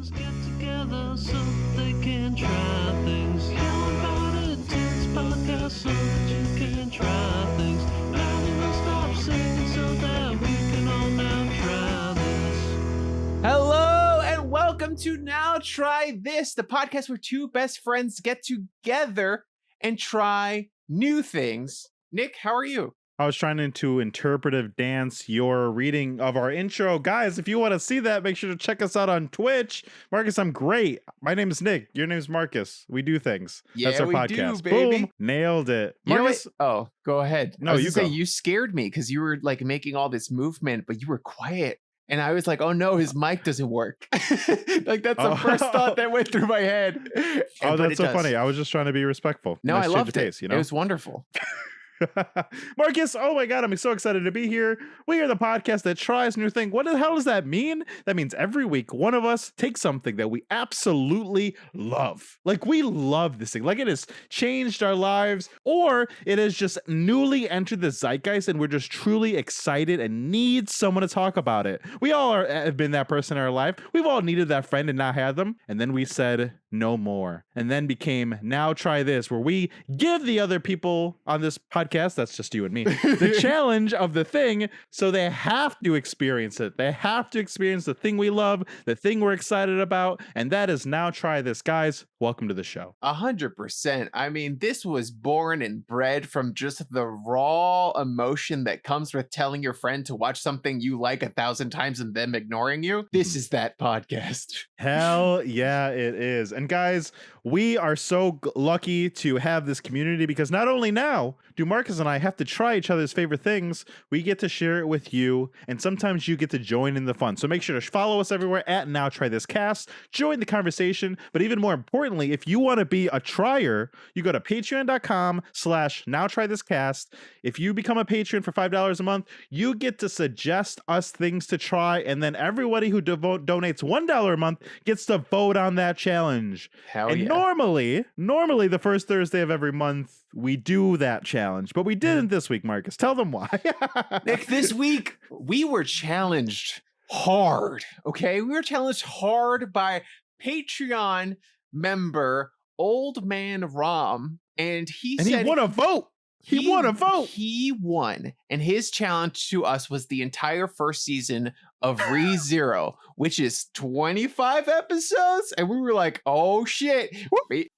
friends get together so they can try things. You're invited to this podcast so that you can try things. And we will stop singing so that we can all now try this. Hello and welcome to Now Try This, the podcast where two best friends get together and try new things. Nick, how are you? I was trying to interpretive dance your reading of our intro. Guys, if you want to see that, make sure to check us out on Twitch. Marcus, I'm great. My name is Nick. Your name's Marcus. We do things. Yeah, that's our we podcast. do, baby. Boom. Nailed it. You know Marcus. what? Oh, go ahead. No, I was you gonna go. say, you scared me because you were like making all this movement, but you were quiet. And I was like, oh no, his mic doesn't work. Like that's the first thought that went through my head. Oh, that's so funny. I was just trying to be respectful. No, Nice I change loved of taste, it. you know? It was wonderful. Marcus, oh my God, I'm so excited to be here. We are the podcast that tries new things. What the hell does that mean? That means every week, one of us takes something that we absolutely love. Like we love this thing. Like it has changed our lives, or it has just newly entered the zeitgeist and we're just truly excited and need someone to talk about it. We all have been that person in our life. We've all needed that friend and not had them. And then we said, no more. And then became Now Try This, where we give the other people on this podcast, that's just you and me, the challenge of the thing, so they have to experience it. They have to experience the thing we love, the thing we're excited about, and that is Now Try This. Guys, welcome to the show. 100%. I mean, this was born and bred from just the raw emotion that comes with telling your friend to watch something you like 1,000 times and them ignoring you. This is that podcast. Hell yeah, it is. And guys, we are so lucky to have this community because not only now do Marcus and I have to try each other's favorite things, we get to share it with you, and sometimes you get to join in the fun. So make sure to follow us everywhere at Now Try This Cast, join the conversation, but even more importantly, if you want to be a trier, you go to patreon.com/NowTryThisCast. If you become a patron for $5 a month, you get to suggest us things to try, and then everybody who donates $1 a month gets to vote on that challenge. Hell and yeah. normally the first Thursday of every month, we do that challenge, but we didn't this week, Marcus. Tell them why. Nick, this week we were challenged hard. Okay, we were challenged hard by Patreon member Old Man Rom, and he said he won a vote. He won a vote. He won, and his challenge to us was the entire first season of ReZero, which is 25 episodes, and we were like, "Oh shit, we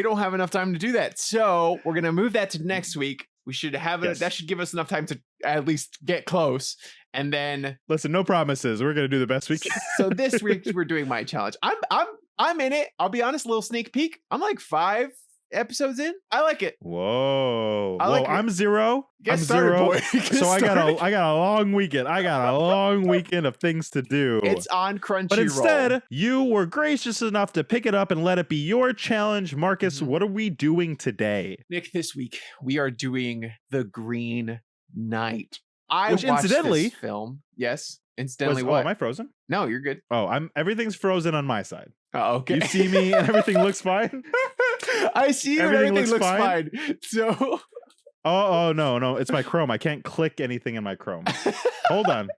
don't have enough time to do that." So we're gonna move that to next week. We should have it. Yes. That should give us enough time to at least get close, and then Listen, no promises. We're gonna do the best we can. so this week we're doing my challenge. I'm in it. I'll be honest. A little sneak peek. I'm like 5 episodes in. I like it. Whoa. I like it. I'm 0. Get I'm started, 0. boy. Get So I got started. a long weekend. I got a long weekend of things to do. It's on Crunchyroll. But instead, you were gracious enough to pick it up and let it be your challenge. Marcus, what are we doing today? Nick, this week we are doing The Green Knight. I Which watched incidentally- this film. Yes. Incidentally, Oh, what? am I frozen? No, you're good. Oh, everything's frozen on my side. Oh, okay. You see me and everything looks fine? I see you. Everything and everything looks looks fine. So Oh, no. It's my Chrome. I can't click anything in my Chrome. Hold on.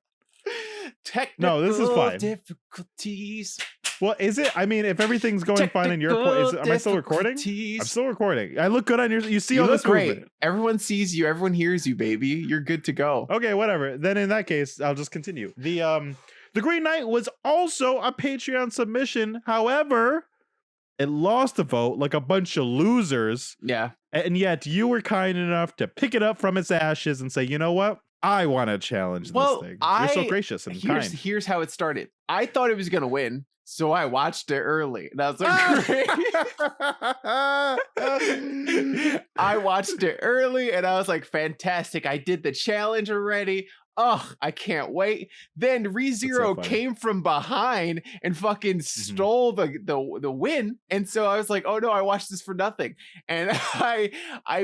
technical No, this is fine. difficulties. Well, is it? I mean, if everything's going fine in your point, am I still recording? Difficulties. I'm still recording. I look good on your. You see You all look this great. movement. Everyone sees you. Everyone hears you, baby. You're good to go. Okay, whatever. Then in that case, I'll just continue. The Green Knight was also a Patreon submission. However, it lost a vote like a bunch of losers. Yeah. And yet you were kind enough to pick it up from its ashes and say, you know what? I want to challenge this thing. You're so gracious and kind. Here's how it started. I thought it was gonna win, so I watched it early. And I was like, great. I watched it early and I was like, fantastic. I did the challenge already. Oh, I can't wait. Then ReZero funny. came from behind and fucking stole the win. And so I was like, oh no, I watched this for nothing. And I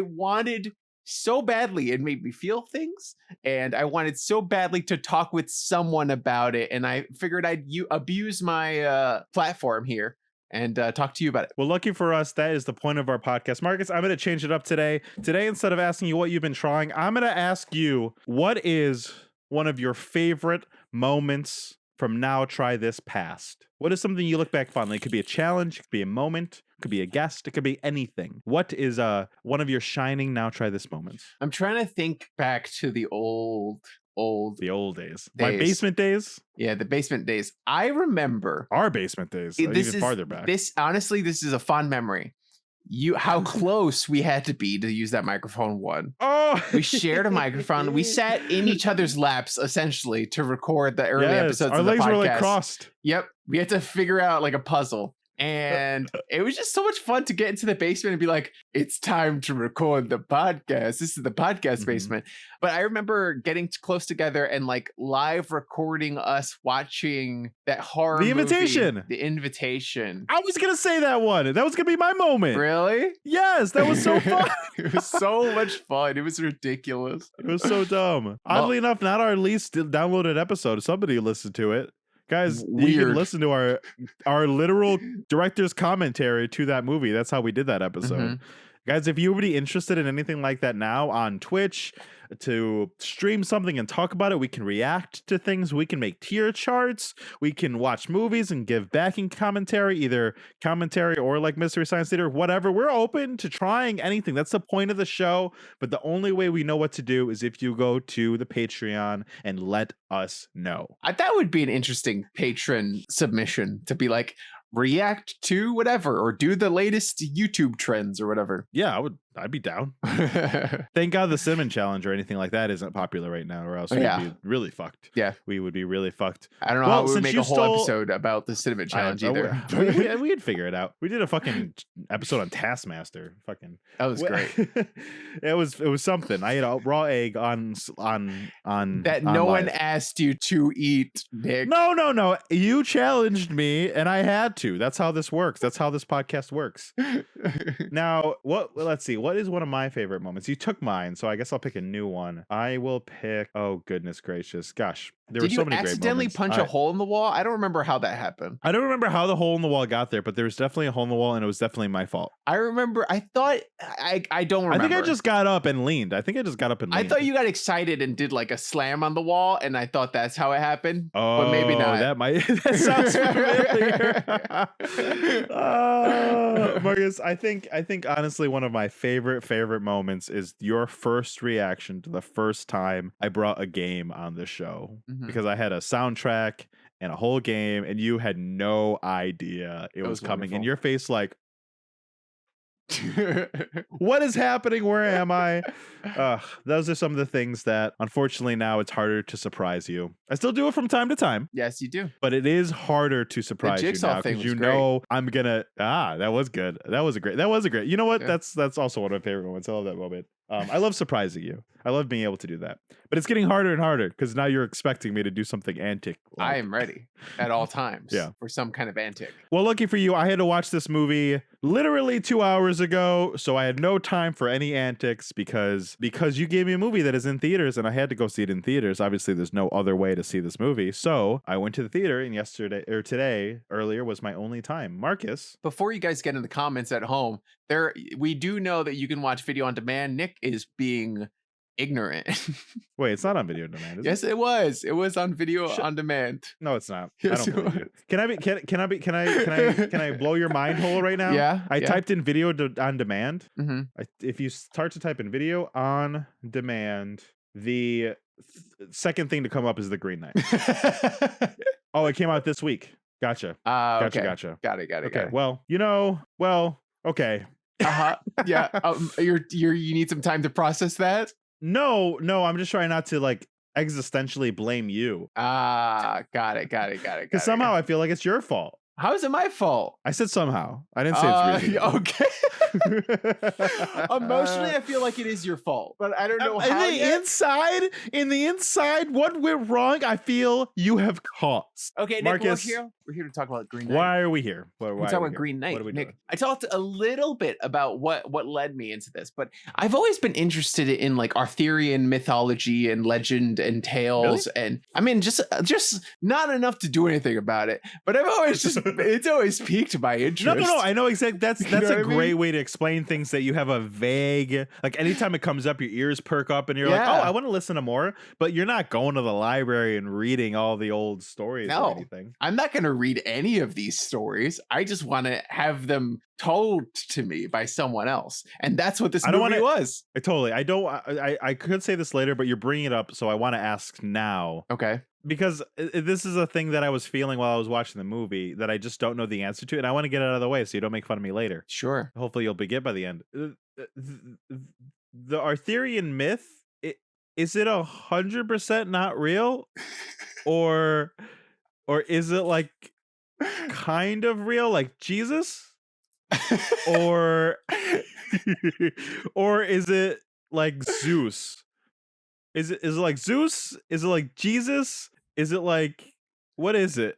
wanted so badly, it made me feel things, and I wanted so badly to talk with someone about it, and I figured I'd abuse my platform here and talk to you about it. Well, lucky for us, that is the point of our podcast. Marcus, I'm going to change it up today. Today, instead of asking you what you've been trying, I'm going to ask you, what is one of your favorite moments from now try this past? What is something you look back fondly? It could be a challenge, it could be a moment, it could be a guest, it could be anything. What is one of your shining now try this moments? I'm trying to think back to the old days. My basement days? Yeah, the basement days. I remember our basement days. Even farther back. This is a fond memory. How close we had to be to use that microphone one. Oh, we shared a microphone. We sat in each other's laps essentially to record the early episodes our of the podcast. Our legs were like crossed. Yep. We had to figure out like a puzzle. And it was just so much fun to get into the basement and be like, it's time to record the podcast. This is the podcast basement. But I remember getting close together and like live recording us watching that horror The Invitation. movie, The Invitation. I was going to say that one. That was going to be my moment. Really? Yes, that was so fun. It was so much fun. It was ridiculous. It was so dumb. Oddly enough, not our least downloaded episode. Somebody listened to it. Guys, you can listen to our literal director's commentary to that movie. That's how we did that episode. Guys, if you're really interested in anything like that now on Twitch, to stream something and talk about it, we can react to things, we can make tier charts, we can watch movies and give backing commentary, either commentary or like Mystery Science Theater, whatever. We're open to trying anything. That's the point of the show. But the only way we know what to do is if you go to the Patreon and let us know. That would be an interesting patron submission to be like, react to whatever or do the latest YouTube trends or whatever. Yeah, I'd be down. Thank God the Cinnamon Challenge or anything like that isn't popular right now, or else we'd be really fucked. Yeah, we would be really fucked. I don't know how we would make a whole episode about the Cinnamon Challenge either. We'd figure it out. We did a fucking episode on Taskmaster. Fucking that was great. It was something. I ate a raw egg on that no one asked you to eat, Nick. No. You challenged me, and I had to. That's how this works. That's how this podcast works. Now, let's see. What is one of my favorite moments? You took mine, so I guess I'll pick a new one. I will pick. Oh, goodness gracious. Gosh. There were so many great moments. Did you accidentally punch a hole in the wall? I don't remember how that happened. I don't remember how the hole in the wall got there, but there was definitely a hole in the wall, and it was definitely my fault. I remember. I thought. I don't remember. I think I just got up and leaned. I thought you got excited and did like a slam on the wall, and I thought that's how it happened. Oh, but maybe not. That sounds familiar. Marcus, I think honestly one of my favorite moments is your first reaction to the first time I brought a game on the show. Because I had a soundtrack and a whole game, and you had no idea it was coming. And your face like, what is happening? Where am I? Those are some of the things that unfortunately now it's harder to surprise you. I still do it from time to time. Yes, you do. But it is harder to surprise you now because you know I'm gonna. That was good. That was a great. You know what? Yeah. That's also one of my favorite moments. I love that moment. I love surprising you. I love being able to do that. But it's getting harder and harder because now you're expecting me to do something antic. I am ready at all times for some kind of antic. Well, lucky for you, I had to watch this movie literally 2 hours ago, so I had no time for any antics because you gave me a movie that is in theaters and I had to go see it in theaters. Obviously, there's no other way to see this movie. So I went to the theater, and earlier was my only time. Marcus. Before you guys get in the comments at home, we do know that you can watch video on demand. Nick is being ignorant. Wait, it's not on video on demand, is yes, it was. It was on video on demand. No, it's not. Yes, I don't believe you. Can I blow your mind hole right now? Yeah. I typed in video on demand. If you start to type in video on demand, the second thing to come up is the Green Knight. Oh, it came out this week. Gotcha. Okay. Gotcha. Got it. Okay. Well, okay. Yeah. You need some time to process that. No, I'm just trying not to like existentially blame you. Got it. Because somehow I feel like it's your fault. How is it my fault? I said somehow. I didn't say it's reasonable. Okay. Emotionally, I feel like it is your fault, but I don't know how. In the inside, what went wrong, I feel you have caused. Okay, Nick, Marcus, we're here to talk about Green Knight. Why are we here? We're talking about Green Knight. Nick, I talked a little bit about what led me into this, but I've always been interested in like Arthurian mythology and legend and tales, and I mean just not enough to do anything about it. But I've always just it's always piqued my interest. No. I know exactly. That's know a what I great mean? way to explain things that you have a vague, like anytime it comes up, your ears perk up and you're like, oh, Yeah. I want to listen to more. But you're not going to the library and reading all the old stories or No, anything. I'm not going to read any of these stories. I just want to have them told to me by someone else. And that's what this I don't movie wanna- was. I could say this later, but you're bringing it up, so I want to ask now. Okay. Because this is a thing that I was feeling while I was watching the movie that I just don't know the answer to, and I want to get it out of the way so you don't make fun of me later. Sure. Hopefully you'll be good by the end. The Arthurian myth, is it 100% not real, or is it like kind of real, like Jesus, or or is it like Zeus? Is it like Zeus? Is it like Jesus? Is it like, what is it?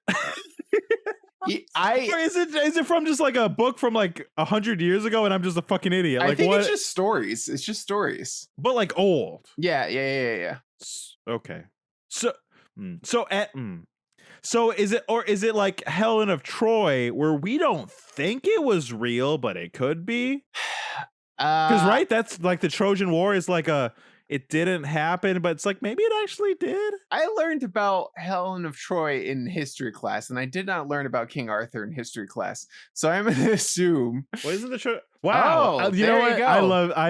Or is it from just like a book from like 100 years ago and I'm just a fucking idiot? Like, I think what? it's just stories. It's just stories. But like old. Yeah. Okay. So is it like Helen of Troy, where we don't think it was real, but it could be? Because right, that's like the Trojan War is like it didn't happen, but it's like maybe it actually did. I learned about Helen of Troy in history class, and I did not learn about King Arthur in history class. So I'm going to assume. What isn't the Wow. Oh, You know there what? you go. I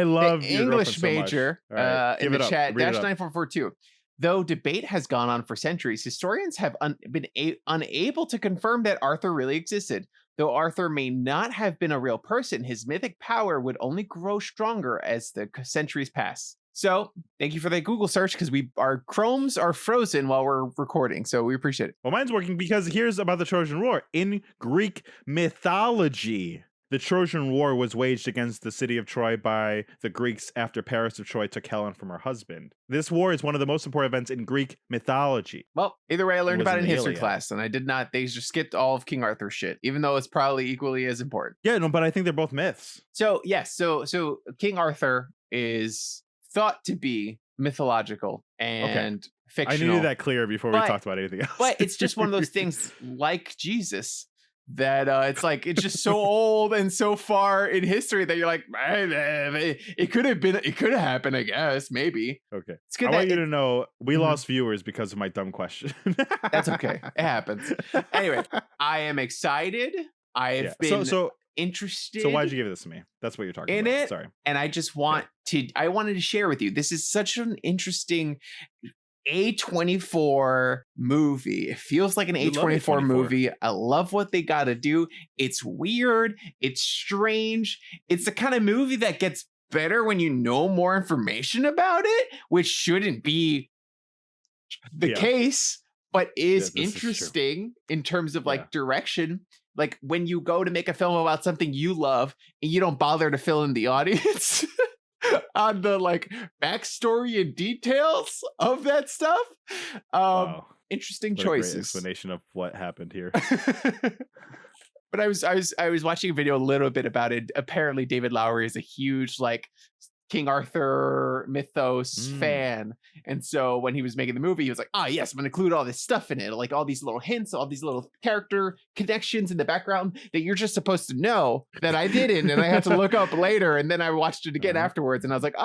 love The your English girlfriend so much. major All right, in give the it up. chat, Read it dash up. 9442. Though debate has gone on for centuries, historians have been unable to confirm that Arthur really existed. Though Arthur may not have been a real person, his mythic power would only grow stronger as the centuries pass. So thank you for that Google search, because our Chromes are frozen while we're recording, so we appreciate it. Well, mine's working because here's about the Trojan War. In Greek mythology, the Trojan War was waged against the city of Troy by the Greeks after Paris of Troy took Helen from her husband. This war is one of the most important events in Greek mythology. Well, either way, I learned was about it in in the history Iliad. class, and I did not. They just skipped all of King Arthur's shit, even though it's probably equally as important. Yeah, no, but I think they're both myths. So yes, so King Arthur is thought to be mythological and I fictional. needed that clear before we talked about anything else. But it's just one of those things like Jesus that it's like it's just so old and so far in history that you're like, it could have happened, I guess, maybe. Okay. It's good I that want you to know we Mhm. lost viewers because of my dumb question. That's okay. It happens. Anyway, I am excited. I have been interested. So why'd you give this to me? That's what you're talking in about. it? Sorry. And I just wanted to share with you. This is such an interesting A24 movie. It feels like an You love A24 A24. movie. I love what they got to do. It's weird. It's strange. It's the kind of movie that gets better when you know more information about it, which shouldn't be the case, but is this is true. interesting in terms of like Yeah. direction. Like when you go to make a film about something you love and you don't bother to fill in the audience on the like backstory and details of that stuff. Wow. Interesting What a great choices. explanation of what happened here. But I was watching a video a little bit about it. Apparently David Lowery is a huge like King Arthur mythos fan. And so when he was making the movie, he was like, yes, I'm gonna include all this stuff in it, like all these little hints, all these little character connections in the background that you're just supposed to know that I didn't, and I had to look up later, and then I watched it again afterwards, and I was like,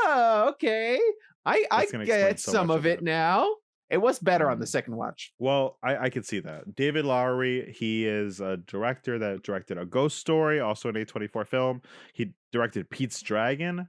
okay, I That's gonna explain get so some much of of it it. now. It was better on the second watch. Well, I could see that. David Lowery, he is a director that directed A Ghost Story, also an A24 film. He directed Pete's Dragon,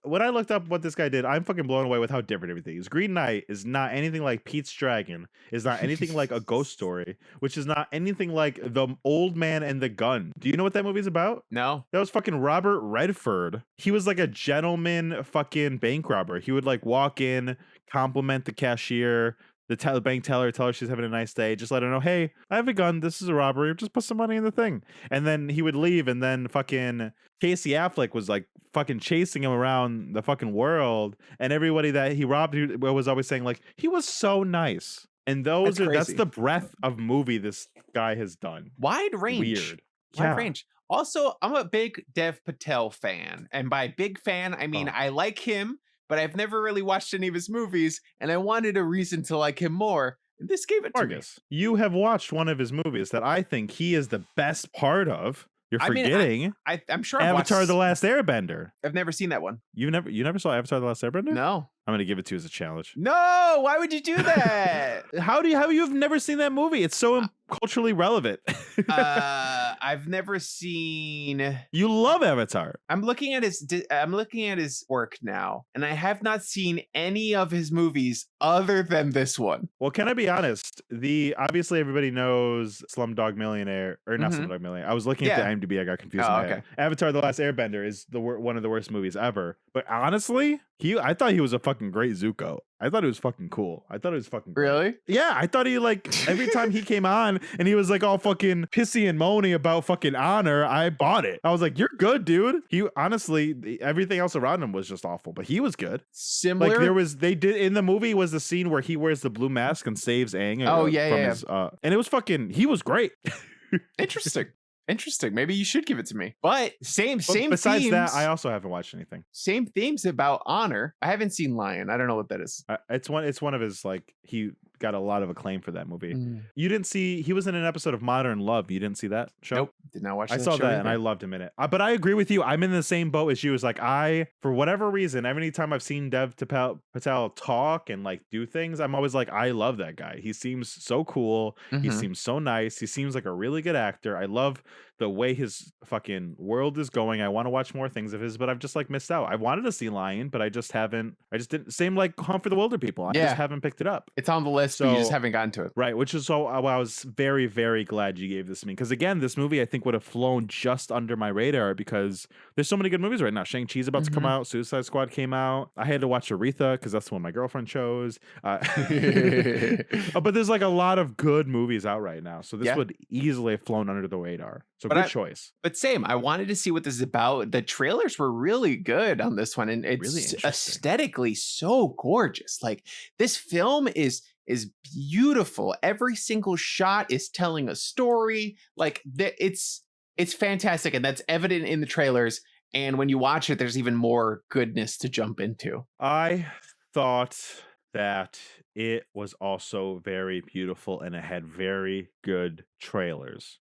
when I looked up what this guy did, I'm fucking blown away with how different everything is. Green Knight is not anything like Pete's Dragon, is not anything like A Ghost Story, which is not anything like The Old Man and the Gun. Do you know what that movie's about? No. That was fucking Robert Redford. He was like a gentleman fucking bank robber. He would like walk in, compliment the cashier, the bank teller, tell her she's having a nice day, just let her know, hey, I have a gun, this is a robbery, just put some money in the thing. And then he would leave, and then fucking Casey Affleck was like fucking chasing him around the fucking world, and everybody that he robbed was always saying like, he was so nice. And that's crazy. the breadth of movie this guy has done. Wide range. Weird. Wide range. Also, I'm a big Dev Patel fan. And by big fan, I mean I like him, but I've never really watched any of his movies, and I wanted a reason to like him more. And this gave it to me. Marcus, you have watched one of his movies that I think he is the best part of. You're forgetting I'm sure I've Avatar: watched, The Last Airbender. I've never seen that one. You never saw Avatar: The Last Airbender? No. I'm gonna give it to you as a challenge. No, why would you do that? How you've never seen that movie? It's so culturally relevant. I've never seen. You love Avatar. I'm looking at his work now, and I have not seen any of his movies other than this one. Well, can I be honest? Obviously everybody knows Slumdog Millionaire, or not Slumdog Millionaire. I was looking at the IMDb. I got confused. Oh, in my head. Avatar: The Last Airbender is one of the worst movies ever. But honestly, I thought he was a fucking great Zuko. I thought it was fucking cool. I thought it was fucking great. Really? Yeah, I thought he every time he came on and he was like all fucking pissy and moany about fucking honor, I bought it. I was like, you're good, dude. He honestly, everything else around him was just awful, but he was good. Similar. Like they did in the movie was the scene where he wears the blue mask and saves Aang. His, and it was fucking, he was great. Interesting. Maybe you should give it to me. But same besides themes. that, I also haven't watched anything. Same themes about honor. I haven't seen Lion. I don't know what that is. It's one of his, like, he got a lot of acclaim for that movie. You didn't see, he was in an episode of Modern Love. You didn't see that show? Nope. Did not watch I that saw show that either. and I loved him in it. But I agree with you. I'm in the same boat as you. Is like, for whatever reason, every time I've seen Dev Patel talk and like do things, I'm always like, I love that guy. He seems so cool. He seems so nice. He seems like a really good actor. I love the way his fucking world is going. I want to watch more things of his, but I've just like missed out. I wanted to see Lion, but I just didn't. Same like Hunt for the Wilder People. I just haven't picked it up. It's on the list, but you just haven't gotten to it. Right, which is so I was very, very glad you gave this to me. Because again, this movie I think would have flown just under my radar because there's so many good movies right now. Shang-Chi's about to come out. Suicide Squad came out. I had to watch Aretha because that's the one my girlfriend chose. But there's like a lot of good movies out right now. So this would easily have flown under the radar. So good choice. But same, I wanted to see what this is about. The trailers were really good on this one. And it's really aesthetically so gorgeous. Like this film is beautiful. Every single shot is telling a story. Like it's fantastic, and that's evident in the trailers. And when you watch it, there's even more goodness to jump into. I thought that it was also very beautiful, and it had very good trailers.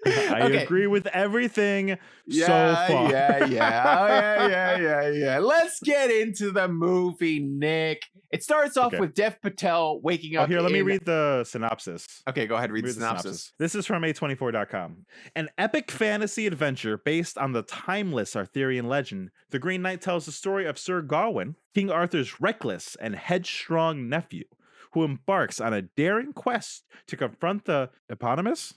I agree with everything so far. Yeah. Let's get into the movie, Nick. It starts off with Dev Patel waking up. Here, let me read the synopsis. Okay, go ahead, read the synopsis. This is from A24.com. An epic fantasy adventure based on the timeless Arthurian legend, The Green Knight tells the story of Sir Gawain, King Arthur's reckless and headstrong nephew, who embarks on a daring quest to confront the eponymous?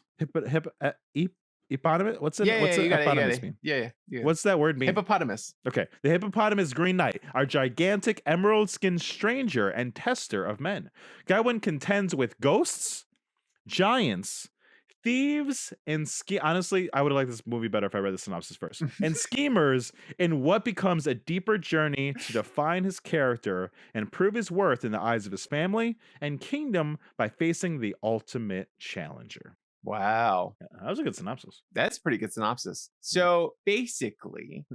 Eponymous? What's it? What's it? Eponymous mean? Yeah. What's that word mean? Hippopotamus. Okay. The hippopotamus Green Knight, our gigantic emerald-skinned stranger and tester of men. Gawain contends with ghosts, giants, thieves, and honestly, I would have liked this movie better if I read the synopsis first. And schemers in what becomes a deeper journey to define his character and prove his worth in the eyes of his family and kingdom by facing the ultimate challenger. Wow. Yeah, that was a good synopsis. That's a pretty good synopsis. So basically,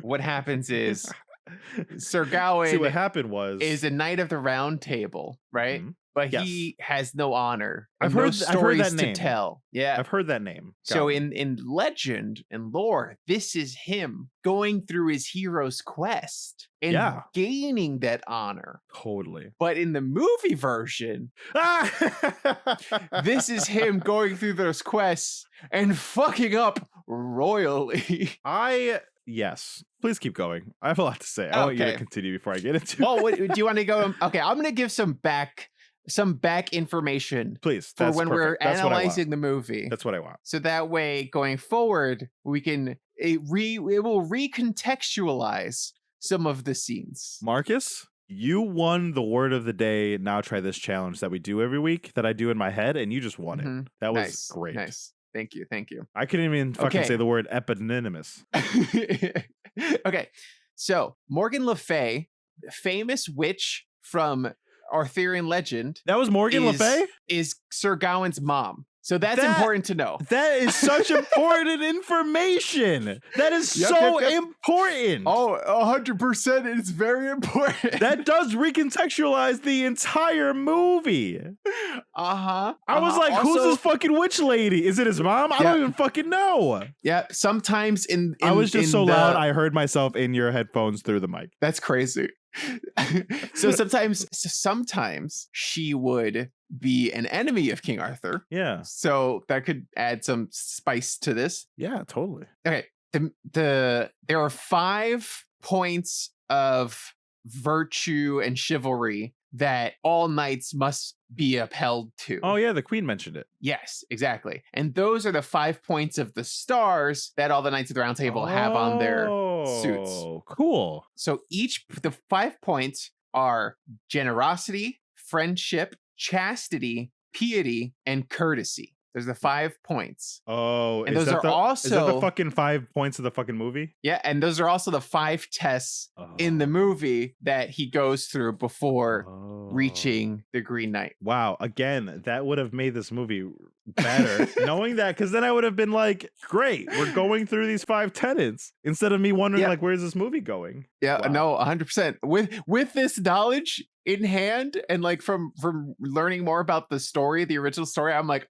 what happens is Sir Gawain what happened is a knight of the round table, right? Mm-hmm. But he has no honor. I've heard that name. To tell. Yeah. I've heard that name. So in legend and lore, this is him going through his hero's quest and gaining that honor. Totally. But in the movie version, this is him going through those quests and fucking up royally. Yes. Please keep going. I have a lot to say. I want you to continue before I get into it. Well, do you want to go? Okay, I'm going to give some back information, please, for when we're analyzing the movie. That's what I want. So that way, going forward, it will recontextualize some of the scenes. Marcus, you won the word of the day. Now try this challenge that we do every week that I do in my head, and you just won it. That was great. Nice. Thank you. I couldn't even fucking say the word eponymous. Okay, so Morgan Le Fay, famous witch from Arthurian legend. That was Morgan Le Fay? Is Sir Gawain's mom. So that's important to know. That is such important information. That is Yep, so yep, yep. important. Oh, 100%. It's very important. That does recontextualize the entire movie. Uh-huh. I was like, who's Also- this fucking witch lady? Is it his mom? I Yeah. don't even fucking know. Yeah, sometimes in I was just in so the- loud, I heard myself in your headphones through the mic. That's crazy. So sometimes she would be an enemy of King Arthur. Yeah. So that could add some spice to this. Yeah, totally. Okay. There are 5 points of virtue and chivalry that all knights must be upheld to. Oh, yeah, the queen mentioned it. Yes, exactly. And those are the 5 points of the stars that all the knights of the round table have on their suits. Oh, cool. So the 5 points are generosity, friendship, chastity, piety, and courtesy. There's the 5 points. Oh, And is those that are the, is that the also- fucking 5 points of the fucking movie? Yeah, and those are also the 5 tests in the Oh. movie that he goes through before reaching the Green Knight. Wow, again, that would have made this movie better knowing that, because then I would have been like, great, we're going through these 5 tenets instead of me wondering Yeah. like, where's this movie going? Yeah, Wow. no, 100%. With this knowledge in hand and like from learning more about the story, the original story, I'm like,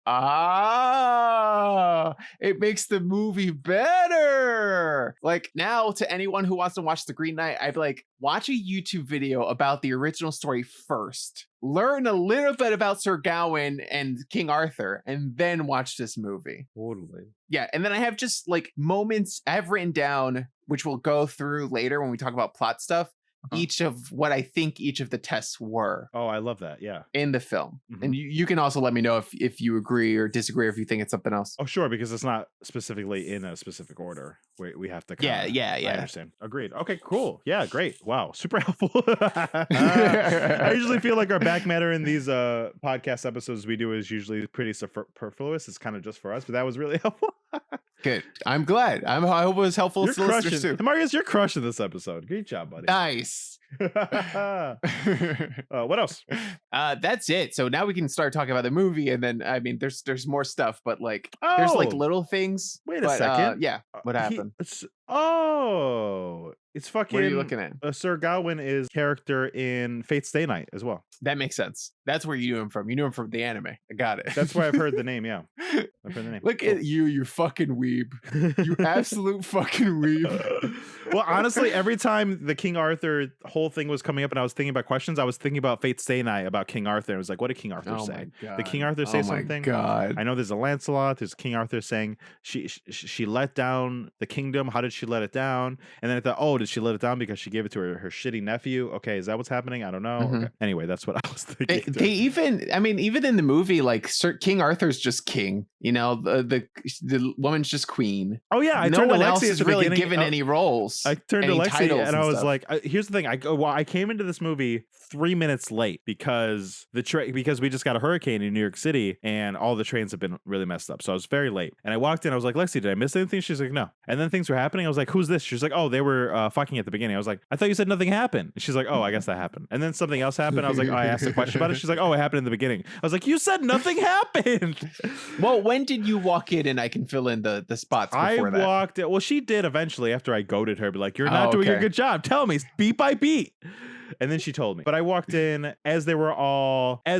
it makes the movie better. Like now, to anyone who wants to watch The Green Knight, I'd be like, watch a YouTube video about the original story first. Learn a little bit about Sir Gawain and King Arthur, and then watch this movie. Totally. Yeah, and then I have just like moments I've written down, which we'll go through later when we talk about plot stuff, each of what I think each of the tests were Oh, I love that. Yeah. in the film. Mhm. And you can also let me know if you agree or disagree, or if you think it's something else. Oh, sure, because it's not specifically in a specific order. We have to Yeah, kinda- yeah, I yeah. understand. Agreed. Okay, cool. Yeah, great. Wow, super helpful. I usually feel like our back matter in these podcast episodes we do is usually pretty superfluous. It's kind of just for us, but that was really helpful. Good. I'm glad. I hope it was helpful You're to listeners crushing. too. Marcus, you're crushing this episode. Great job, buddy. Nice. What else? That's it. So now we can start talking about the movie, and then I mean, there's more stuff, but like there's like Oh, little things. wait a but, second. Yeah. What happened? It's fucking. What are you looking at? Sir Gawain is character in Fate Stay Night as well. That makes sense. That's where you knew him from. You knew him from the anime. I got it. That's where I've heard the name. Yeah, I've heard the name. Look Cool. at you fucking weeb. You absolute fucking weeb. Well, honestly, every time the King Arthur whole thing was coming up and I was thinking about questions, I was thinking about Fate Stay Night about King Arthur. It was like, what did King Arthur Oh say? my god. Did King Arthur say oh my something? God. I know there's a Lancelot. There's King Arthur saying she let down the kingdom. How did she let it down? And then I thought, oh, did she let it down because she gave it to her shitty nephew? Okay, is that what's happening? I don't know. Mhm. Okay. Anyway, that's what I was thinking. They even, I mean, even in the movie, like Sir King Arthur's just king. You know, the woman's just queen. Oh yeah, I no turned to one else Lexi at is the really beginning. given any roles. I turned to any Lexi titles and I was stuff. like, here's the thing. I came into this movie 3 minutes late because because we just got a hurricane in New York City and all the trains have been really messed up. So I was very late. And I walked in. I was like, Lexi, did I miss anything? She's like, no. And then things were happening. I was like, who's this? She's like, oh, they were fucking at the beginning. I was like, I thought you said nothing happened. And she's like, oh, I guess that happened. And then something else happened. I was like, oh, I asked a question about it. She's like, oh, it happened in the beginning. I was like, you said nothing happened. Well, when did you walk in, and I can fill in the spots before that? walked in. Well, she did eventually after I goaded her, be like, you're not Oh, doing a okay. good job. Tell me beat by beat. And then she told me. But I walked in as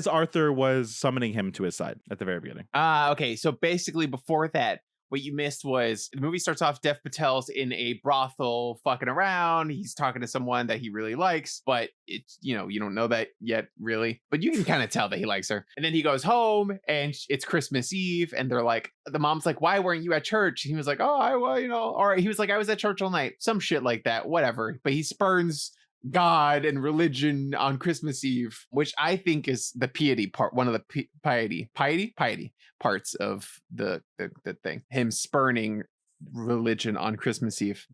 Arthur was summoning him to his side at the very beginning. Okay. So basically, before that, what you missed was the movie starts off. Dev Patel's in a brothel, fucking around. He's talking to someone that he really likes, but it's you don't know that yet, really. But you can kind of tell that he likes her. And then he goes home, and it's Christmas Eve, and they're like, the mom's like, "Why weren't you at church?" And he was like, "Oh, or he was like, I was at church all night, some shit like that, whatever." But he spurns God and religion on Christmas Eve, which I think is the piety part, one of the piety parts of the thing. Him spurning religion on Christmas Eve.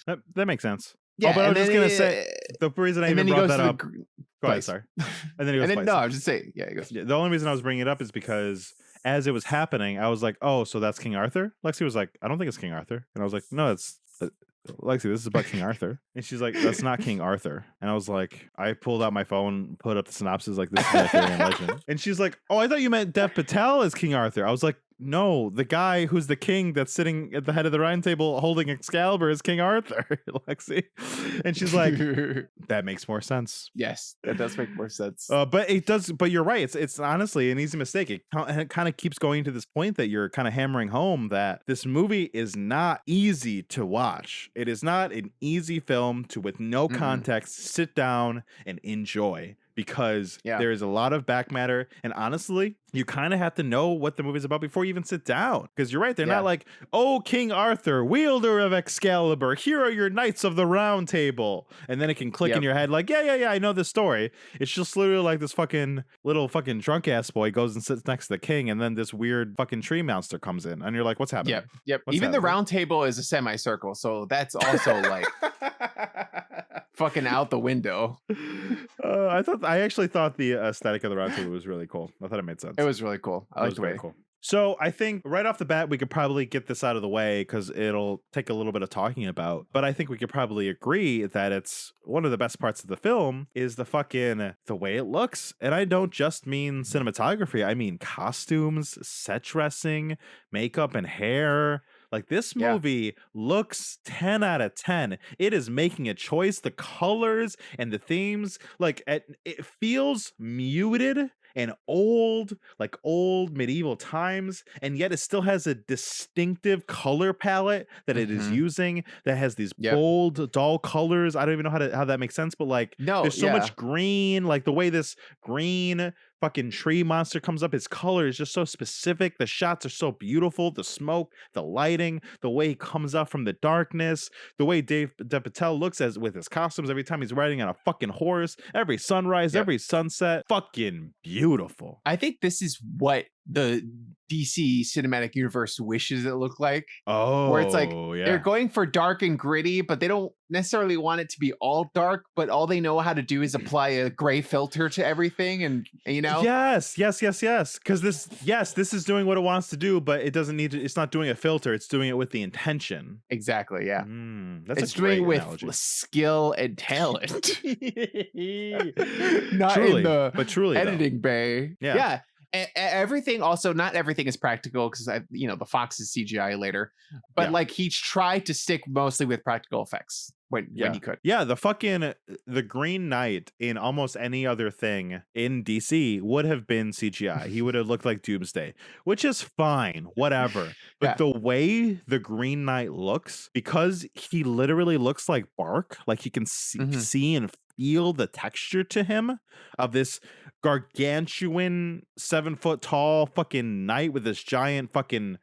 That makes sense. Yeah, but I was and just then gonna say the reason I and even then he brought goes that to up. the Go ahead, place. sorry. And then he goes. And then place. no, I was just saying, yeah, he goes. Yeah, the only reason I was bringing it up is because as it was happening, I was like, "Oh, so that's King Arthur." Lexi was like, "I don't think it's King Arthur," and I was like, "No, Lexi, this is about King Arthur. And she's like, that's not King Arthur. And I was like, I pulled out my phone, put up the synopsis, like, this is my theory and legend. And she's like, oh, I thought you meant Dev Patel as King Arthur. I was like, no, the guy who's the king that's sitting at the head of the round table holding Excalibur is King Arthur, Lexi. And she's like, that makes more sense. Yes, that does make more sense. But it does. But you're right. It's honestly an easy mistake. It kind of keeps going to this point that you're kind of hammering home that this movie is not easy to watch. It is not an easy film to, with no context, sit down and enjoy. Because there is a lot of back matter. And honestly, you kind of have to know what the movie's about before you even sit down. Because you're right. They're not like, oh, King Arthur, wielder of Excalibur, here are your knights of the round table. And then it can click in your head like, yeah, I know this story. It's just literally like this fucking little fucking drunk ass boy goes and sits next to the king. And then this weird fucking tree monster comes in. And you're like, what's happening? Yep. What's Even happening? the round table is a semicircle. So that's also like fucking out the window. I actually thought the aesthetic of the round table was really cool. I thought it made sense. It was really cool. I liked the way. Cool. So I think right off the bat, we could probably get this out of the way because it'll take a little bit of talking about. But I think we could probably agree that it's one of the best parts of the film is the way it looks. And I don't just mean cinematography. I mean costumes, set dressing, makeup and hair. Like this movie looks 10 out of 10. It is making a choice. The colors and the themes, like it feels muted and old, like old medieval times, and yet it still has a distinctive color palette that it is using that has these bold, dull colors. I don't even know how that makes sense, but like there's so much green, like the way this green fucking tree monster comes up, his color is just so specific. The shots are so beautiful. The smoke, the lighting, the way he comes up from the darkness, the way Dev Patel looks with his costumes every time he's riding on a fucking horse, every sunrise, every sunset, fucking beautiful. I think this is what the DC cinematic universe wishes it looked like. Oh, where it's like they're going for dark and gritty, but they don't necessarily want it to be all dark, but all they know how to do is apply a gray filter to everything. And you know, yes, because this is doing what it wants to do, but it doesn't need to. It's not doing a filter, it's doing it with the intention. Exactly. That's it's a great doing analogy. with skill and talent. Not truly, in the but truly editing bay. Yeah. Everything also, not everything is practical because the fox is CGI later, but like he tried to stick mostly with practical effects when he could. Yeah, the Green Knight in almost any other thing in DC would have been CGI. He would have looked like Doomsday, which is fine, whatever. But the way the Green Knight looks, because he literally looks like bark, like he can see and feel the texture to him of this gargantuan 7-foot tall fucking knight with this giant fucking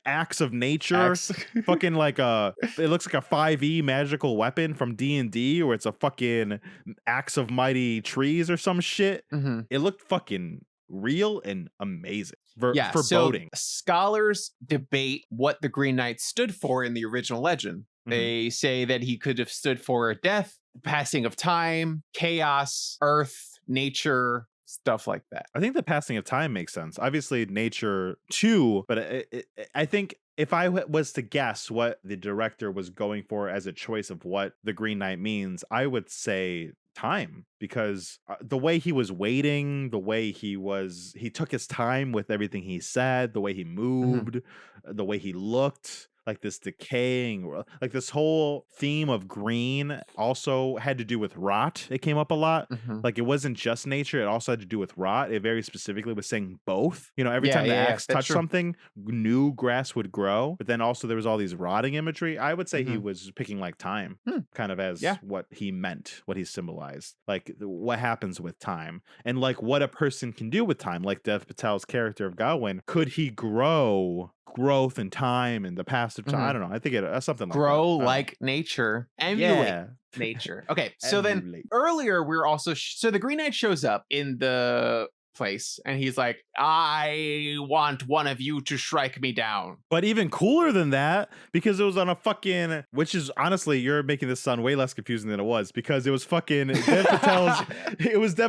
axe of nature. Fucking like it looks like a 5e magical weapon from D&D, where it's a fucking axe of mighty trees or some shit. It looked fucking real and amazing. Foreboding. So scholars debate what the Green Knight stood for in the original legend. They say that he could have stood for death, passing of time, chaos, earth, nature, stuff like that. I think the passing of time makes sense. Obviously nature too, but I think if I was to guess what the director was going for as a choice of what the Green Knight means, I would say time, because the way he was waiting, the way he took his time with everything he said, the way he moved, the way he looked, like this decaying, like this whole theme of green also had to do with rot. It came up a lot. Like it wasn't just nature, it also had to do with rot. It very specifically was saying both. Every time the axe touched something, new grass would grow. But then also there was all these rotting imagery. I would say he was picking like time kind of as what he meant, what he symbolized, like what happens with time and like what a person can do with time. Like Dev Patel's character of Gawain, could he growth and time and the passage of time? I don't know. I think that's something like grow that. like nature, emulate nature. Okay, so then earlier we were also so the Green Knight shows up in the place and he's like, I want one of you to strike me down. But even cooler than that, because it was on a fucking, which is honestly, you're making this sound way less confusing than it was, because it was fucking Dev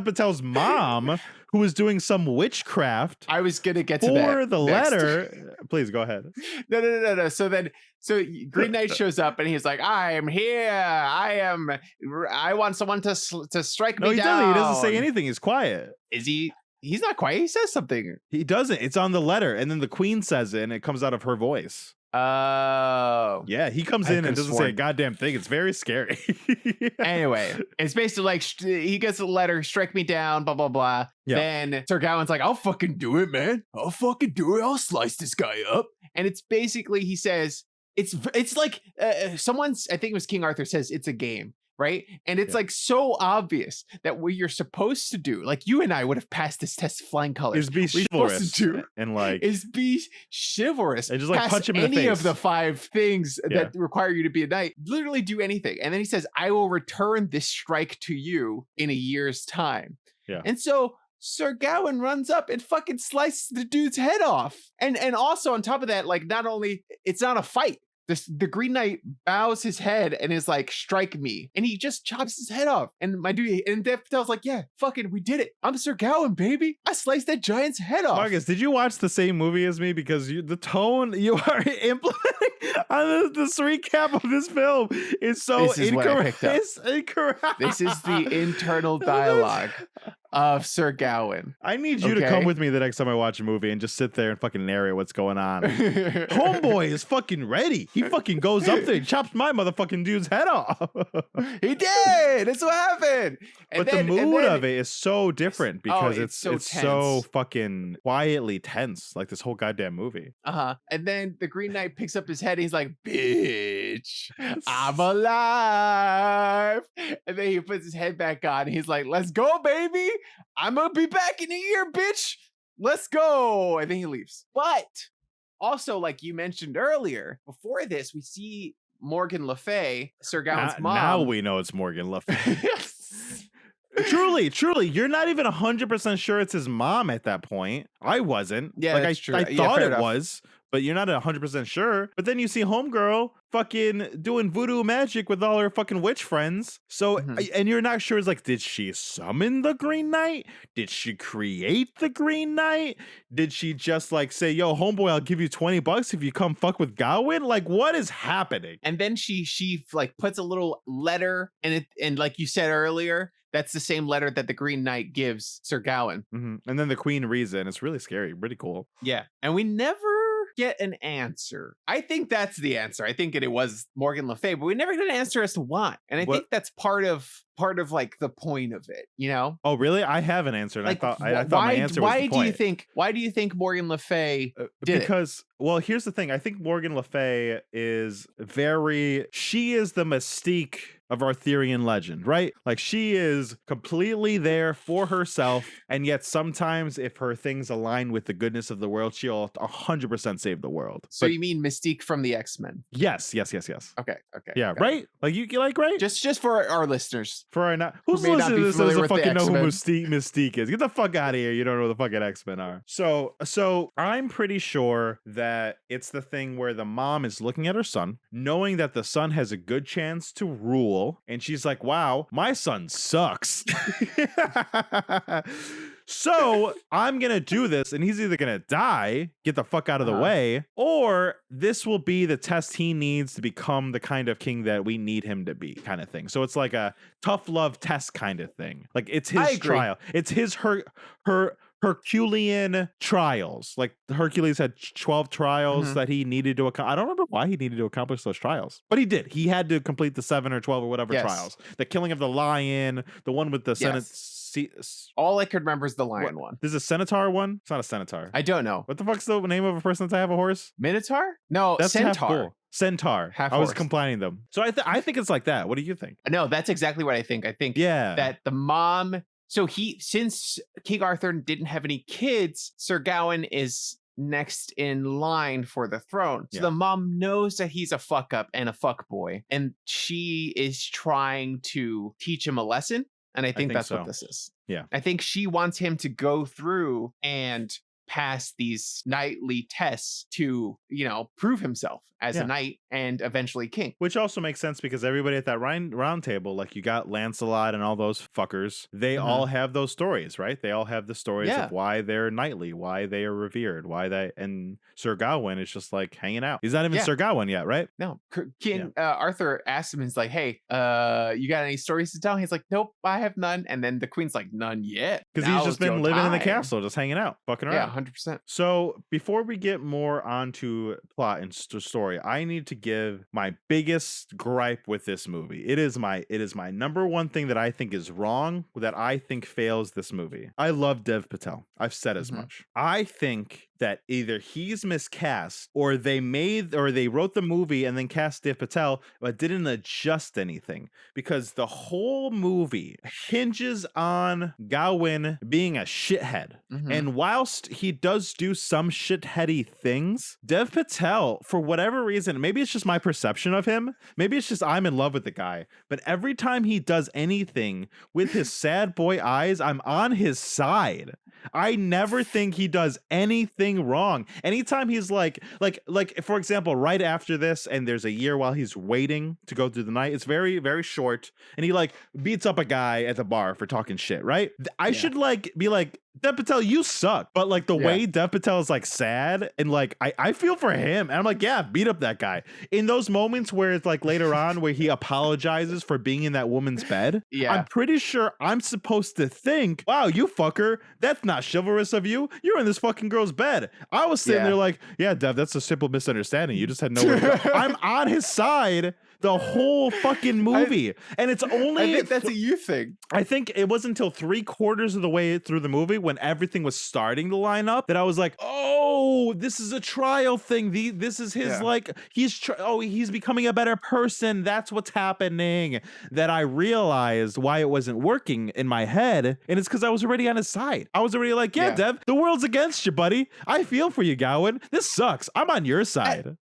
Patel's mom who was doing some witchcraft. I was gonna get to that for the next. letter Please go ahead. No. So Green Knight shows up and he's like, I am here. I want someone to strike me No, he down. doesn't. He doesn't say anything. He's quiet. Is he? He's not quiet. He says something. He doesn't. It's on the letter. And then the queen says it and it comes out of her voice. Oh. Yeah, he comes in and doesn't say a goddamn thing. It's very scary. Anyway, it's basically like he gets a letter, strike me down, blah, blah, blah. Yeah. Then Sir Gawain's like, I'll fucking do it, man. I'll fucking do it. I'll slice this guy up. And it's basically, he says, it's like someone's, I think it was King Arthur says it's a game. Right. And it's like so obvious that what you're supposed to do, like you and I would have passed this test flying colors. Is be chivalrous and like is be chivalrous and just like punch him in the face. Any of the 5 things that require you to be a knight. Literally do anything. And then he says, I will return this strike to you in a year's time. Yeah. And so Sir Gawain runs up and fucking slices the dude's head off. And also on top of that, like not only it's not a fight. The Green Knight bows his head and is like, strike me. And he just chops his head off. And my dude, and Dev Patel's like, yeah, fucking, we did it. I'm Sir Gawain, baby. I sliced that giant's head off. Marcus, did you watch the same movie as me? Because the tone you are implementing on this recap of this film is so incorrect. It's incorrect. This is the internal dialogue of Sir Gawain. I need you to come with me the next time I watch a movie and just sit there and fucking narrate what's going on. Homeboy is fucking ready. He fucking goes up there and chops my motherfucking dude's head off. He did. That's what happened. But the mood of it is so different because it's so fucking quietly tense, like this whole goddamn movie. And then the Green Knight picks up his head and he's like, bitch, I'm alive. And then he puts his head back on. And he's like, let's go, baby. I'm gonna be back in a year, bitch. Let's go. And then he leaves. But also, like you mentioned earlier, before this, we see Morgan Le Fay, Sir Gawain's mom. Now we know it's Morgan Le Fay. Truly, you're not even 100% sure it's his mom at that point. I wasn't. Yeah, like that's true. I thought it enough. was, but you're not 100% sure. But then you see Homegirl fucking doing voodoo magic with all her fucking witch friends. So, and you're not sure, it's like, did she summon the Green Knight? Did she create the Green Knight? Did she just like say, yo, homeboy, I'll give you $20 if you come fuck with Gawain? Like, what is happening? And then she like puts a little letter and like you said earlier, that's the same letter that the Green Knight gives Sir Gawain. And then the Queen reads it, and it's really scary, pretty cool. Yeah. And we never get an answer. I think that's the answer. I think it was Morgan Le Fay, but we never get an answer as to why. And I think that's part of like the point of it, you know? Oh, really? I have an answer. And like, I thought my answer was the point. Why do you think Morgan Le Fay did because, well, here's the thing. I think Morgan Le Fay is she is the Mystique of Arthurian legend, right? Like she is completely there for herself, and yet sometimes if her things align with the goodness of the world, she'll 100% save the world. So you mean Mystique from the X-Men? Yes. Okay. Yeah, right? Like you like, right? Just for our listeners. For our not who's listening to this doesn't fucking know who Mystique is. Get the fuck out of here. You don't know who the fucking X-Men are. So I'm pretty sure that it's the thing where the mom is looking at her son, knowing that the son has a good chance to rule, and she's like, wow, my son sucks. So I'm going to do this, and he's either going to die, get the fuck out of the way, or this will be the test he needs to become the kind of king that we need him to be, kind of thing. So it's like a tough love test kind of thing. Like it's his trial. It's his Herculean trials. Like Hercules had 12 trials that he needed to accomplish. I don't remember why he needed to accomplish those trials, but he did. He had to complete the 7 or 12 or whatever trials. The killing of the lion, the one with the Senate. All I could remember is the lion one. There's a centaur one. It's not a centaur. I don't know. What the fuck's the name of a person that have a horse? Minotaur? No, that's centaur. Centaur. I was combining them. So I think it's like that. What do you think? No, that's exactly what I think. I think that the mom. So since King Arthur didn't have any kids, Sir Gawain is next in line for the throne. So the mom knows that he's a fuck up and a fuck boy, and she is trying to teach him a lesson. And I think that's what this is. Yeah. I think she wants him to go through and pass these knightly tests to, prove himself as a knight and eventually king. Which also makes sense because everybody at that round table, like you got Lancelot and all those fuckers, they all have those stories, right? They all have the stories of why they're knightly, why they are revered, and Sir Gawain is just like hanging out. He's not even Sir Gawain yet, right? No, King Arthur asked him, he's like, hey, you got any stories to tell? He's like, nope, I have none. And then the queen's like, none yet. Because he's just been living in the castle, just hanging out, fucking around. Yeah, 100%. So before we get more onto plot and story, I need to give my biggest gripe with this movie. It is my number one thing that I think is wrong, that I think fails this movie. I love Dev Patel. I've said as much. I think that either he's miscast or they wrote the movie and then cast Dev Patel but didn't adjust anything, because the whole movie hinges on Gawain being a shithead. And whilst he does do some shitheady things, Dev Patel, for whatever reason, maybe it's just my perception of him, maybe it's just I'm in love with the guy, but every time he does anything with his sad boy eyes, I'm on his side. I never think he does anything wrong. Anytime he's like for example, right after this, and there's a year while he's waiting to go through the night, it's very, very short, and he like beats up a guy at the bar for talking shit, right? I should be like, Dev Patel, you suck. But like the way Dev Patel is like sad, and like I feel for him, and I'm like, yeah, beat up that guy. In those moments where it's like later on where he apologizes for being in that woman's bed, I'm pretty sure I'm supposed to think, wow, you fucker, that's not chivalrous of you. You're in this fucking girl's bed. I was sitting there like, yeah, Dev, that's a simple misunderstanding. You just had nowhere to go. I'm on his side the whole fucking movie. And it's only... I think that's a you thing. I think it wasn't until 3/4 of the way through the movie, when everything was starting to line up, that I was like, oh, this is a trial thing. This is his, he's becoming a better person. That's what's happening. That I realized why it wasn't working in my head. And it's because I was already on his side. I was already like, yeah, Dev, the world's against you, buddy. I feel for you, Gawain. This sucks. I'm on your side.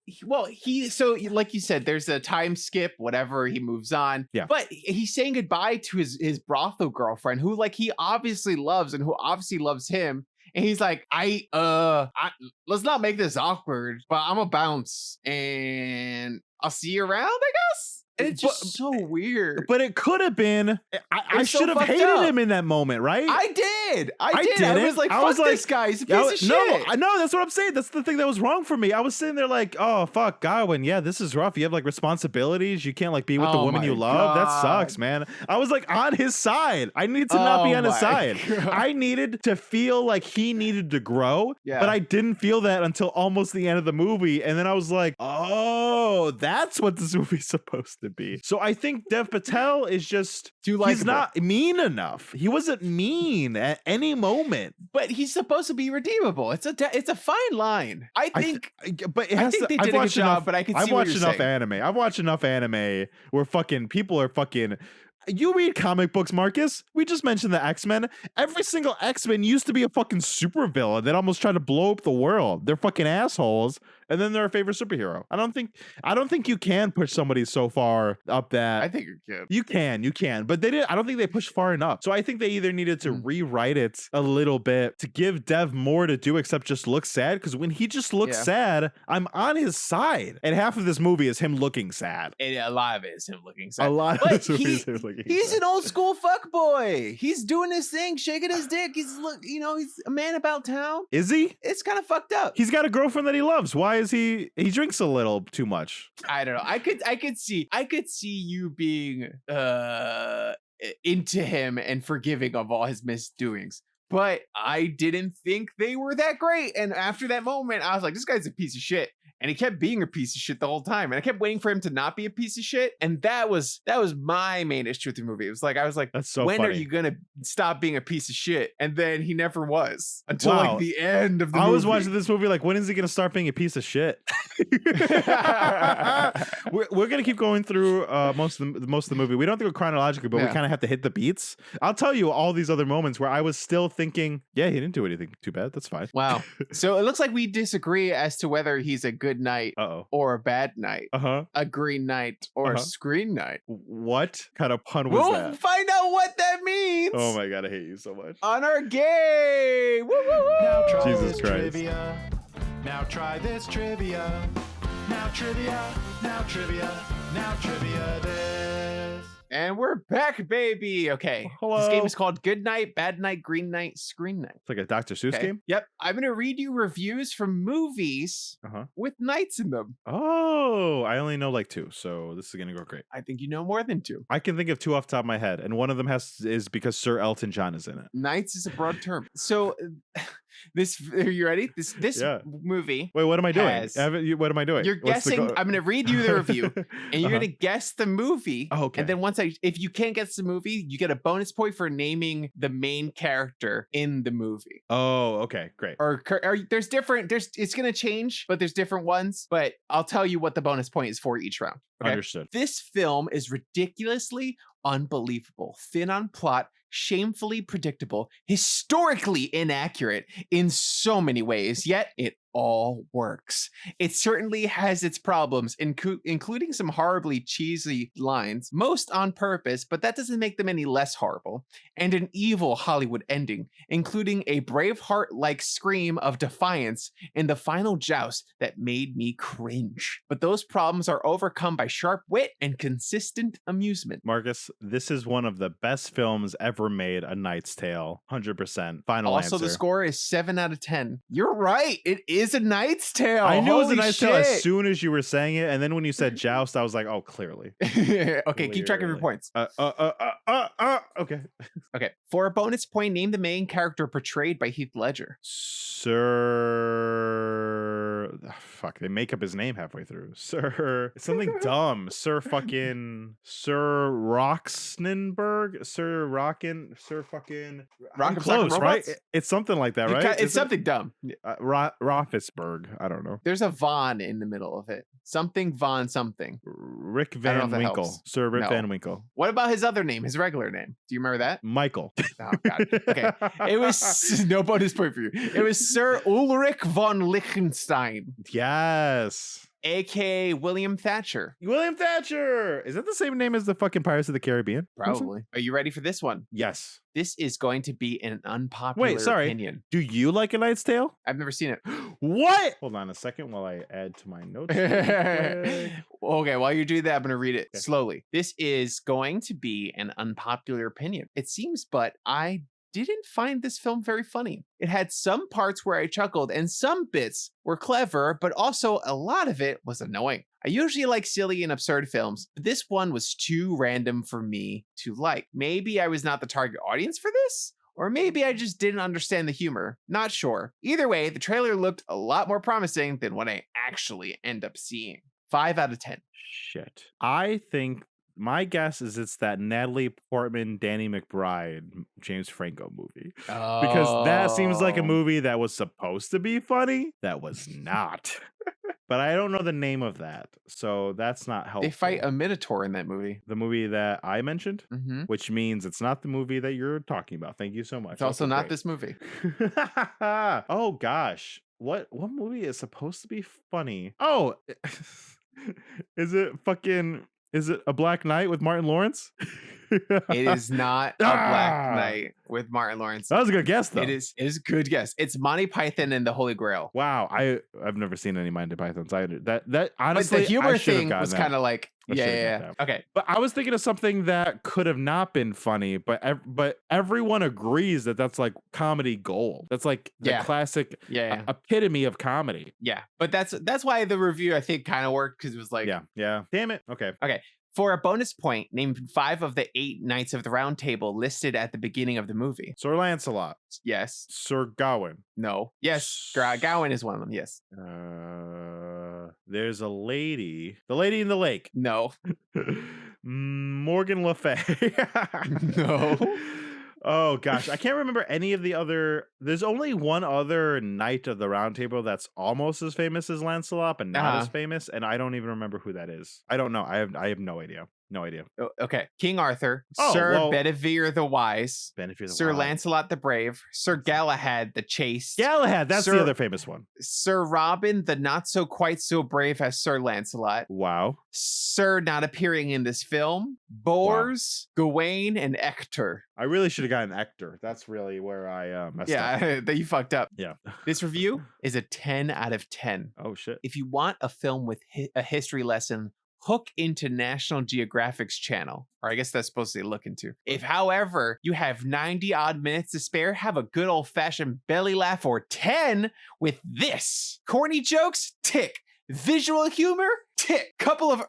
So like you said, there's a time skip, whatever, he moves on. Yeah. But he's saying goodbye to his brothel girlfriend, who like he obviously loves and who obviously loves him. And he's like, let's not make this awkward, but I'm gonna bounce and I'll see you around, I guess. And it's just so weird. But it could have been. I should have hated him in that moment, right? I did. I was like, fuck this guy. He's a piece of shit. No, that's what I'm saying. That's the thing that was wrong for me. I was sitting there like, oh, fuck, Gawain. Yeah, this is rough. You have like responsibilities. You can't like be with the woman you love. That sucks, man. I was like on his side. I need to not be on his side. I needed to feel like he needed to grow. Yeah. But I didn't feel that until almost the end of the movie. And then I was like, oh, that's what this movie's supposed to be. So I think Dev Patel is just he's not mean enough. He wasn't mean at any moment, but he's supposed to be redeemable. It's a fine line. I think but it has they did a good job, but I can see I've watched enough anime. I've watched enough anime where fucking people are fucking. You read comic books, Marcus. We just mentioned the X-Men. Every single X-Men used to be a fucking supervillain that almost tried to blow up the world. They're fucking assholes, and then they're a favorite superhero. I don't think you can push somebody so far up that. I think you can. You can. But they didn't. I don't think they pushed far enough. So I think they either needed to rewrite it a little bit to give Dev more to do except just look sad. Because when he just looks sad, I'm on his side. And half of this movie is him looking sad. And a lot of it is him looking sad. A lot of this movie is him looking sad. He's an old school fuck boy. He's doing his thing, shaking his dick. He's he's a man about town. Is he? It's kind of fucked up. He's got a girlfriend that he loves. Why is he drinks a little too much? I don't know. I could see you being into him and forgiving of all his misdoings. But I didn't think they were that great. And after that moment, I was like, this guy's a piece of shit. And he kept being a piece of shit the whole time. And I kept waiting for him to not be a piece of shit. And that was my main issue with the movie. It was like, I was like, that's so when funny. are you going to stop being a piece of shit? And then he never was until like the end of the movie. I was watching this movie like, when is he going to start being a piece of shit? we're going to keep going through most of the movie. We don't do it chronologically, but we kind of have to hit the beats. I'll tell you all these other moments where I was still thinking, yeah, he didn't do anything too bad. That's fine. Wow. So it looks like we disagree as to whether he's a good good knight Uh-oh. or a bad knight, Uh-huh. a green knight or a Uh-huh. screen knight? What kind of pun was We'll that? find out what that means. Oh my god, I hate you so much. On our game. Woo, woo, woo. Now try Jesus this Christ. trivia. Now try this trivia. Now trivia. Now trivia. Now trivia this. And we're back, baby. Okay. Hello. This game is called Good Night, Bad Night, Green Night, Screen Night. It's like a Dr. Seuss Okay. game? Yep. I'm going to read you reviews from movies Uh-huh. with knights in them. Oh, I only know like 2, so this is gonna go great. I think you know more than 2. I can think of 2 off the top of my head, and one of them is because Sir Elton John is in it. Knights is a broad term. So are you ready? This Yeah. movie. Wait, what am I doing? Has- What am I doing? You're What's the guessing. go- I'm going to read you the review, and you're Uh-huh. going to guess the movie. Oh, okay. And then if you can't guess the movie, you get a bonus point for naming the main character in the movie. Oh, okay, great. Or it's going to change, but there's different ones. But I'll tell you what the bonus point is for each round. Okay? Understood. This film is ridiculously unbelievable, thin on plot, shamefully predictable, historically inaccurate in so many ways, yet it all works. It certainly has its problems, including some horribly cheesy lines, most on purpose, but that doesn't make them any less horrible, and an evil Hollywood ending, including a Braveheart-like scream of defiance in the final joust that made me cringe. But those problems are overcome by sharp wit and consistent amusement. Marcus, this is one of the best films ever made, A Knight's Tale. 100%. Final Also, answer. the score is 7 out of 10. You're right. It is A Knight's Tale. I knew it was A Holy Knight's Tale as shit. soon as you were saying it, and then when you said joust, I was like, oh, clearly. Okay, keep track of your Clearly. points. Okay. Okay. For a bonus point, name the main character portrayed by Heath Ledger. Sir. Fuck, they make up his name halfway through. Sir. It's something dumb. Sir fucking. Sir Roxenberg? Sir Rockin. Sir fucking. I'm Rocket Sock close, right? Robots? It's something like that, right? It's Isn't it? something dumb. Roethlisberg. I don't know. There's a Von in the middle of it. Something Von something. Rick I don't know Van if that Winkle. helps. Sir Rick No. Van Winkle. What about his other name, his regular name? Do you remember that? Michael. Oh, God. Okay. It was no bonus point for you. It was Sir Ulrich von Liechtenstein, Yes. aka William Thatcher. William Thatcher. Is that the same name as the fucking Pirates of the Caribbean? person? Probably. Are you ready for this one? Yes. This is going to be an unpopular sorry. opinion. Do you like A Knight's Tale? I've never seen it. What? Hold on a second while I add to my notes. real quick. Okay, while you do that, I'm going to read it Okay. slowly. This is going to be an unpopular opinion. It seems, but I didn't find this film very funny. It had some parts where I chuckled and some bits were clever, but also a lot of it was annoying. I usually like silly and absurd films, but this one was too random for me to like. Maybe I was not the target audience for this? Or maybe I just didn't understand the humor. Not sure. Either way, the trailer looked a lot more promising than what I actually end up seeing. 5 out of 10. Shit. I think my guess is it's that Natalie Portman, Danny McBride, James Franco movie. Because that seems like a Oh. movie that was supposed to be funny. That was not. But I don't know the name of that. So that's not helpful. They fight a minotaur in that movie. the movie that I mentioned, Mm-hmm. which means it's not the movie that you're talking about. Thank you so much. It's also Okay, not great. this movie. Oh gosh. What movie is supposed to be funny? Oh, is it A Black Knight with Martin Lawrence? It is not a Black Ah! Knight with Martin Lawrence. That was a good guess though. It is a good guess. It's Monty Python and the Holy Grail. Wow, I've never seen any Monty Pythons. That But honestly, the humor I should have thing gotten was that. kind of like, I should've yeah. gotten Okay. But I was thinking of something that could have not been funny, but everyone agrees that that's like comedy gold. That's like the Yeah. classic Yeah. epitome of comedy. Yeah. But that's why the review I think kind of worked, because it was like, Yeah. Damn it. Okay. for a bonus point, name 5 of the 8 Knights of the Round Table listed at the beginning of the movie. Sir Lancelot, Yes. Sir Gawain. No. Yes. Gawain is one of them. Yes. There's a lady, the lady in the lake. No. Morgan Le Fay. No. Oh gosh, I can't remember any of the other. There's only one other Knight of the Round Table that's almost as famous as Lancelot, but not as famous, and I don't even remember who that is. I don't know. I have no idea. No idea. Okay. King Arthur, Oh, Sir well- Bedivere the Wise, Benefit of the Sir Wild. Lancelot the Brave, Sir Galahad the Chaste, Galahad. That's Sir- the other famous one. Sir Robin the not so quite so brave as Sir Lancelot, Wow. Sir not appearing in this film, Bors, Gawain, and Ector. I really should have gotten Ector. That's really where I messed up. Yeah, that you fucked up. Yeah. This review is a 10 out of 10. Oh shit. If you want a film with a history lesson, hook into National Geographic's channel. Or I guess that's supposed to say look into. If, however, you have 90 odd minutes to spare, have a good old fashioned belly laugh or 10 with this. Corny jokes, tick. Visual humor, tick. Couple of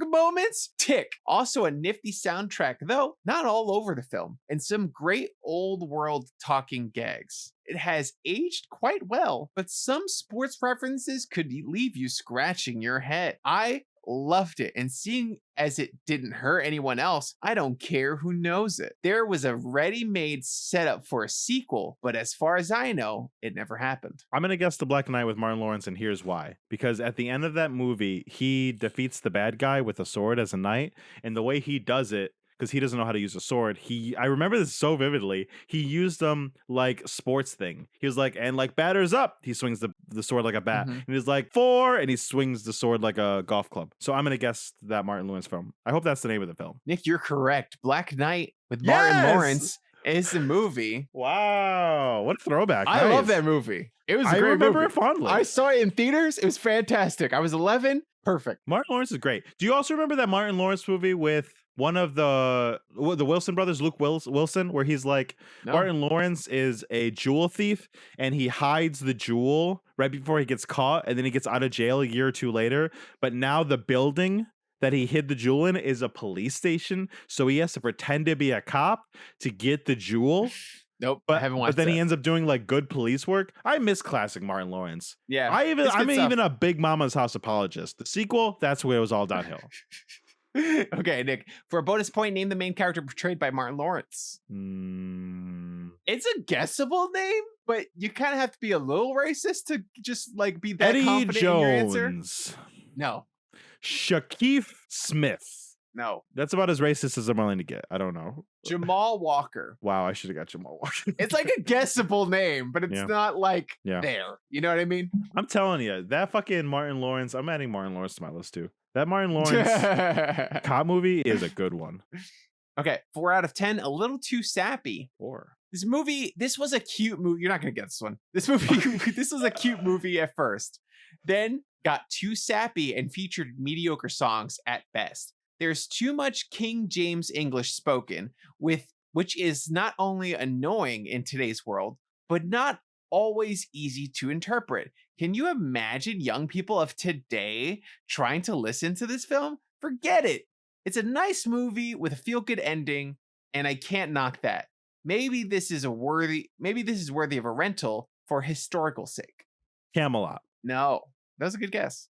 moments, tick. Also a nifty soundtrack, though not all over the film, and some great old world talking gags. It has aged quite well, but some sports references could leave you scratching your head. I loved it, and seeing as it didn't hurt anyone else, I don't care who knows it. There was a ready-made setup for a sequel, but as far as I know, it never happened. I'm gonna guess The Black Knight with Martin Lawrence, and here's why. Because at the end of that movie, he defeats the bad guy with a sword as a knight, and the way he does it, because he doesn't know how to use a sword, I remember this so vividly. He used them like sports thing. He was like, and like batters up, he swings the sword like a bat. Mhm. And he's like 4, and he swings the sword like a golf club. So I'm gonna guess that Martin Lawrence film. I hope that's the name of the film. Nick, you're correct. Black Knight with Martin Yes! Lawrence is the movie. Wow, what a throwback! I love Nice. that movie. It was a I great remember movie. it fondly. I saw it in theaters. It was fantastic. I was 11. Perfect. Martin Lawrence is great. Do you also remember that Martin Lawrence movie with one of the Wilson brothers, Luke Wilson, where he's like, No. Martin Lawrence is a jewel thief and he hides the jewel right before he gets caught, and then he gets out of jail a year or two later. But now the building that he hid the jewel in is a police station, so he has to pretend to be a cop to get the jewel. Nope. But I haven't watched but then that. he ends up doing like good police work. I miss classic Martin Lawrence. Yeah. I'm it's good even stuff. a Big Mama's House apologist. The sequel, that's where it was all downhill. Okay, Nick. For a bonus point, name the main character portrayed by Martin Lawrence. It's a guessable name, but you kind of have to be a little racist to just like be that Eddie confident in your answer. Jones. No. Shaquille Smith. No. That's about as racist as I'm willing to get. I don't know. Jamal Walker. Wow, I should have got Jamal Walker. It's like a guessable name, but it's Yeah. not like Yeah. there. You know what I mean? I'm telling you, that fucking Martin Lawrence, I'm adding Martin Lawrence to my list too. That Martin Lawrence cop movie is a good one. Okay, 4 out of 10. A little too sappy. 4. This was a cute movie. You're not going to get this one. This movie, this was a cute movie at first. Then got too sappy and featured mediocre songs at best. There's too much King James English spoken, which is not only annoying in today's world, but not always easy to interpret. Can you imagine young people of today trying to listen to this film? Forget it. It's a nice movie with a feel-good ending, and I can't knock that. Maybe this is worthy of a rental for historical sake. Camelot. No, that was a good guess.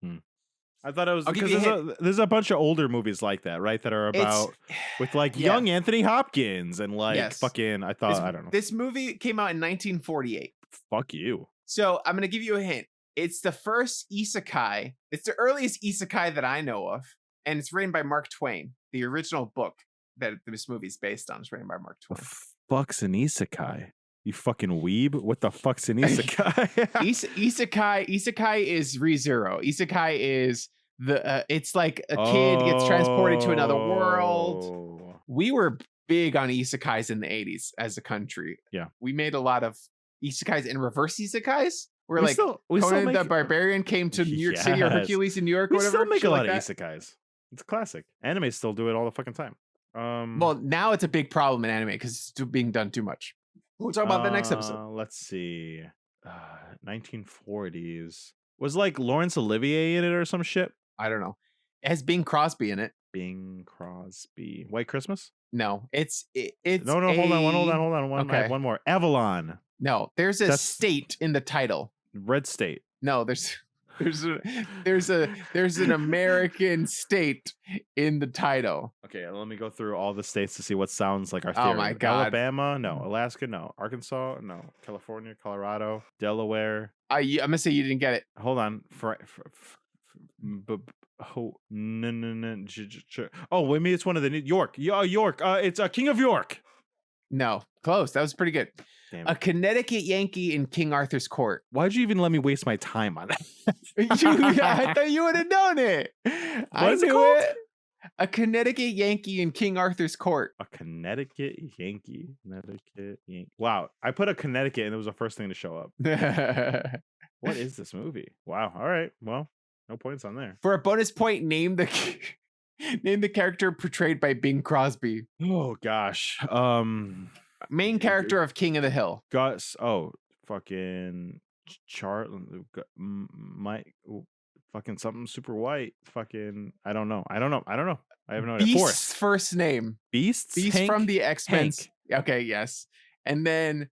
I thought it was I'll give because you a there's a bunch of older movies like that, right? That are about with like Yeah. young Anthony Hopkins and like Yes. fucking. I thought I don't know. This movie came out in 1948. Fuck you. So I'm gonna give you a hint. It's the first isekai. It's the earliest isekai that I know of, and it's written by Mark Twain. The original book that this movie is based on is written by Mark Twain. Fuck's an isekai? You fucking weeb. What the fuck's an isekai? Isekai is ReZero. Isekai is it's like a kid gets transported to another world. Oh. We were big on isekais in the 80s as a country. Yeah. We made a lot of isekais and reverse isekais. Where We like still Conan the make- Barbarian came to New York City or Yes. Hercules in New York or We whatever. still make a shit lot like of that. isekais. It's classic. Anime still do it all the fucking time. Well, now it's a big problem in anime because it's being done too much. We'll talk about that next episode. Let's see. 1940s. Was like Laurence Olivier in it or some shit? I don't know. It has Bing Crosby in it. Bing Crosby. White Christmas? No, it's No, hold on. I Okay. have one more. Avalon. No, there's a That's- state in the title. Red State. No, there's an American state in the title. Okay, let me go through all the states to see what sounds like our Oh theory. my God. Alabama, no. Alaska, no. Arkansas, no. California, Colorado, Delaware. I'm gonna say you didn't get it. Hold on. Oh no. Oh, maybe it's one of the York. Yeah, York. It's King of York. No, close. That was pretty good. Damn A it. Connecticut Yankee in King Arthur's court. Why'd you even let me waste my time on that? I thought you would have known it. What is it called? A Connecticut Yankee in King Arthur's court. A Connecticut Yankee. Wow, I put a Connecticut and it was the first thing to show up. What is this movie? Wow. All right. Well, no points on there. For a bonus point, name the character portrayed by Bing Crosby. Oh gosh. Main character of King of the Hill. Gus. Oh, fucking Mike. Fucking something super white. Fucking. I don't know. I have no idea. Beast's first name. Beast from the X-Men. Okay, yes. And then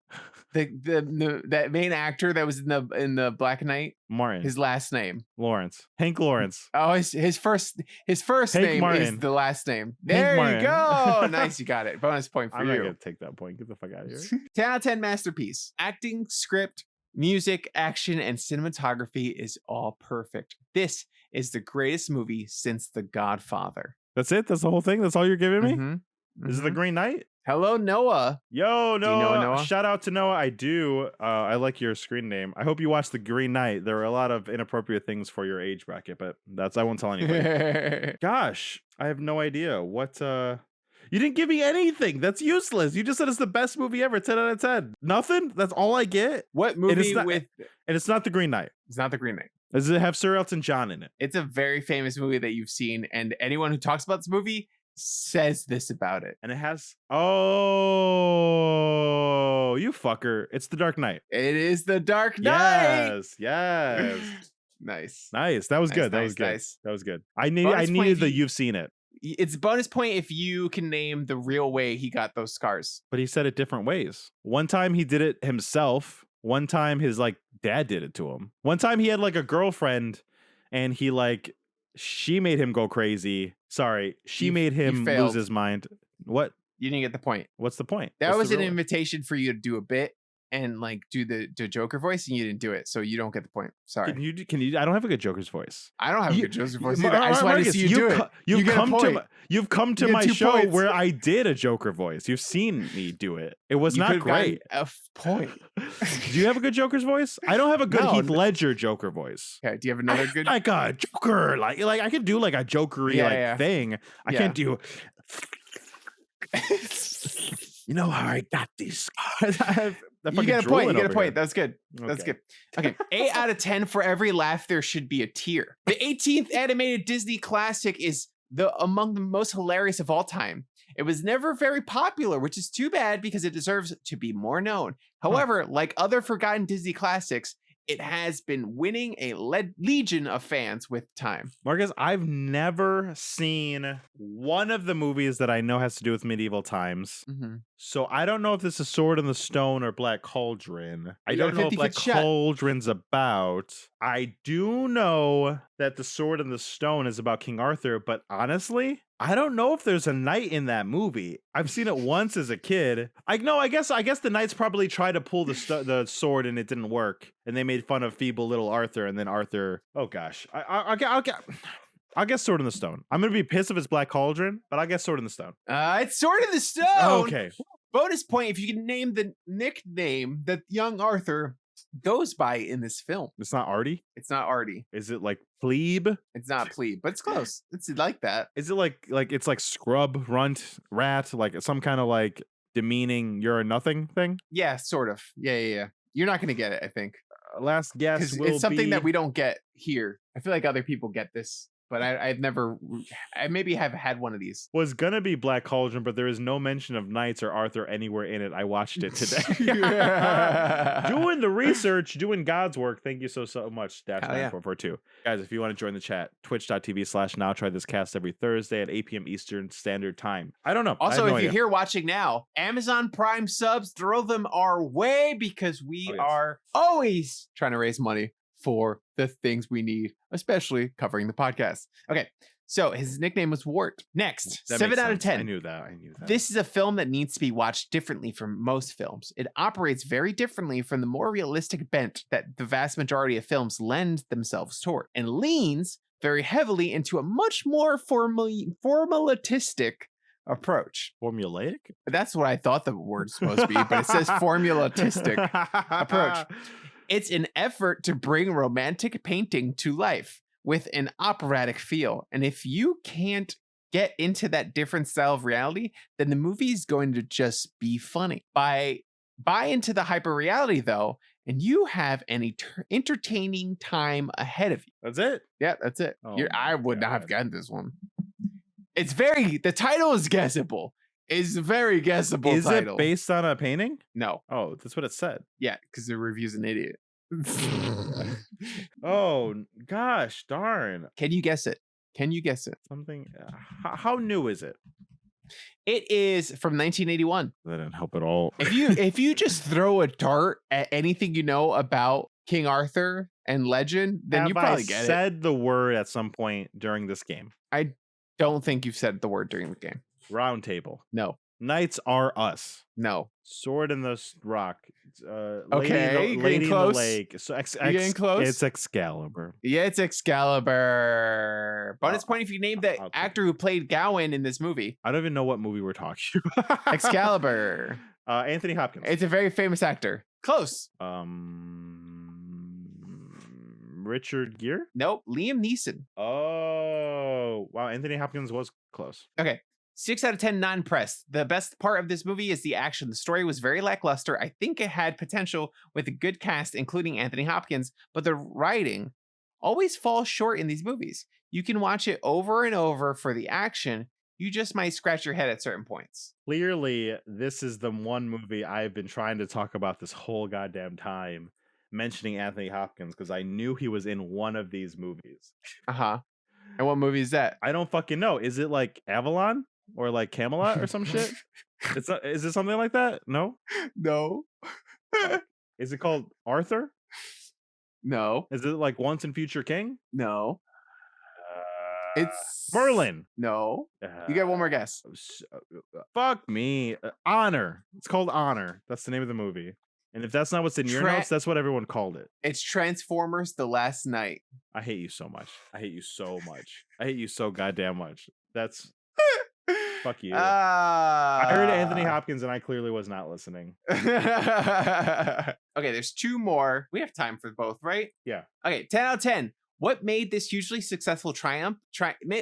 that main actor that was in the Black Knight. Martin. His last name. Lawrence. Hank Lawrence. Oh, his first Hank name Martin. is the last name. Hank There you Martin. go. Nice, you got it. Bonus point for I'm not you. gonna take that point. Get the fuck out of here. 10 out of 10 masterpiece. Acting, script, music, action, and cinematography is all perfect. This is the greatest movie since The Godfather. That's it? That's the whole thing? That's all you're giving me? Mhm, Is it The mhm. Green Knight? Hello, Noah. Yo, Noah. Do you know Noah? Shout out to Noah. I do. I like your screen name. I hope you watched The Green Knight. There were a lot of inappropriate things for your age bracket, but I won't tell anybody. Gosh, I have no idea. What you didn't give me anything. That's useless. You just said it's the best movie ever. 10 out of 10. Nothing? That's all I get? What And it's movie not- with... And it's not The Green Knight. It's not The Green Knight. Does it have Sir Elton John in it? It's a very famous movie that you've seen, and anyone who talks about this movie says this about it. And it has... Oh, you fucker. It's The Dark Knight. It is The Dark Knight. Yes. Nice. Nice. That was Nice, good. That nice, was good. nice. That was good. I needed Bonus point if the you- you've seen it. It's a bonus point if you can name the real way he got those scars. But he said it different ways. One time he did it himself. One time his dad did it to him. One time he had a girlfriend and she made him go crazy. Sorry, she made him lose failed. his mind. What? You didn't get the point. What's the point? That What's was the an real- invitation for you to do a bit and do the Joker voice, and you didn't do it, so you don't get the point. Sorry. Can you? I don't have a good Joker's voice. I don't have a You- good Joker voice Mar- either. I just wanted to Marcus, see you do it. You You've get a come to point. you've come to You get my 2 show points. where I did a Joker voice. You've seen me do it. It was You not could've gotten great. a point. Do you have a good Joker's voice? I don't have a good No, Heath Ledger Joker voice. Okay, do you have another good? Like a Joker, like I could do a jokery Yeah. thing. I Yeah. can't do. You know how I got these scars? You get a point. You get a point. That's good. That's Okay. good. Okay. 8 out of 10 for every laugh there should be a tear. The 18th animated Disney classic is among the most hilarious of all time. It was never very popular, which is too bad because it deserves to be more known. However, like other forgotten Disney classics, it has been winning a legion of fans with time. Marcus, I've never seen one of the movies that I know has to do with medieval times. Mm-hmm. So I don't know if this is Sword in the Stone or Black Cauldron. I You got a don't know what 50-50 Black shot. Cauldron's about. I do know that the Sword in the Stone is about King Arthur, but honestly, I don't know if there's a knight in that movie. I've seen it once as a kid. I guess the knights probably tried to pull the sword and it didn't work, and they made fun of feeble little Arthur. And then Arthur, oh gosh, I'll guess Sword in the Stone. I'm gonna be pissed if it's Black Cauldron, but I'll guess Sword in the Stone. It's Sword in the Stone. Okay, Bonus point if you can name the nickname that young Arthur goes by in this film. it's not Artie. It's not Artie. Is it like plebe? It's not plebe, but it's close. It's like that. Is it like it's like scrub, runt, rat, like some kind of demeaning you're a nothing thing? Yeah, sort of. Yeah. You're not gonna get it, I think, Last guess because will it's something be... that we don't get here. I feel like other people get this, but I maybe have had one of these. was gonna be Black Cauldron, but there is no mention of knights or Arthur anywhere in it. I watched it today. Doing the research, doing God's work. Thank you so much. Hell yeah. 9442. Guys, if you want to join the chat, twitch.tv/now try this cast every Thursday at 8 p.m. Eastern Standard Time. I don't know. I Also, have no if idea. you're here watching now, Amazon Prime subs, throw them our way because we Oh, yes. are always trying to raise money for the things we need, especially covering the podcast. Okay, so his nickname was Wart. Next, That 7 makes out of sense. 10. I knew that. This is a film that needs to be watched differently from most films. It operates very differently from the more realistic bent that the vast majority of films lend themselves toward, and leans very heavily into a much more formalistic approach. Formulaic? That's what I thought the word's supposed to be, but it says formulatistic approach. It's an effort to bring romantic painting to life with an operatic feel. And if you can't get into that different style of reality, then the movie is going to just be funny. Buy into the hyper reality though, and you have an entertaining time ahead of you. That's it? Yeah, that's it. Oh I my would not have God. gotten this one. The title is guessable. It's a very guessable Is title. it based on a painting? No. Oh, that's what it said. Yeah, because the review's an idiot. Oh, gosh, darn. Can you guess it? Something. How new is it? It is from 1981. That didn't help at all. If you just throw a dart at anything you know about King Arthur and legend, then you probably get it. Said the word at some point during this game. I don't think you've said the word during the game. Round table. No. Knights Are Us. No. Sword in the Rock. Okay, Lady in close. the Lake. So You getting close? It's Excalibur. Yeah, it's Excalibur. Bonus point if you name the I'll take actor who played Gawain in this movie. I don't even know what movie we're talking about. Excalibur. Anthony Hopkins. It's a very famous actor. Close. Richard Gere. Nope. Liam Neeson. Oh, wow. Anthony Hopkins was close. Okay. 6 out of 10 non-pressed. The best part of this movie is the action. The story was very lackluster. I think it had potential with a good cast, including Anthony Hopkins, but the writing always falls short in these movies. You can watch it over and over for the action. You just might scratch your head at certain points. Clearly, this is the one movie I've been trying to talk about this whole goddamn time, mentioning Anthony Hopkins, because I knew he was in one of these movies. Uh-huh. And what movie is that? I don't fucking know. Is it like Avalon? Or like Camelot or some shit? It's not, is it something like that? No? No. Is it called Arthur? No. Is it like Once and Future King? No. It's Merlin. No. You get one more guess. Fuck me. Honor. It's called Honor. That's the name of the movie. And if that's not what's in your notes, that's what everyone called it. It's Transformers: The Last Night. I hate you so much. I hate you so much. I hate you so goddamn much. That's fuck you. I heard Anthony Hopkins and I clearly was not listening. Okay, there's two more. We have time for both, right? Yeah. Okay, 10 out of 10. What made this hugely successful triumph?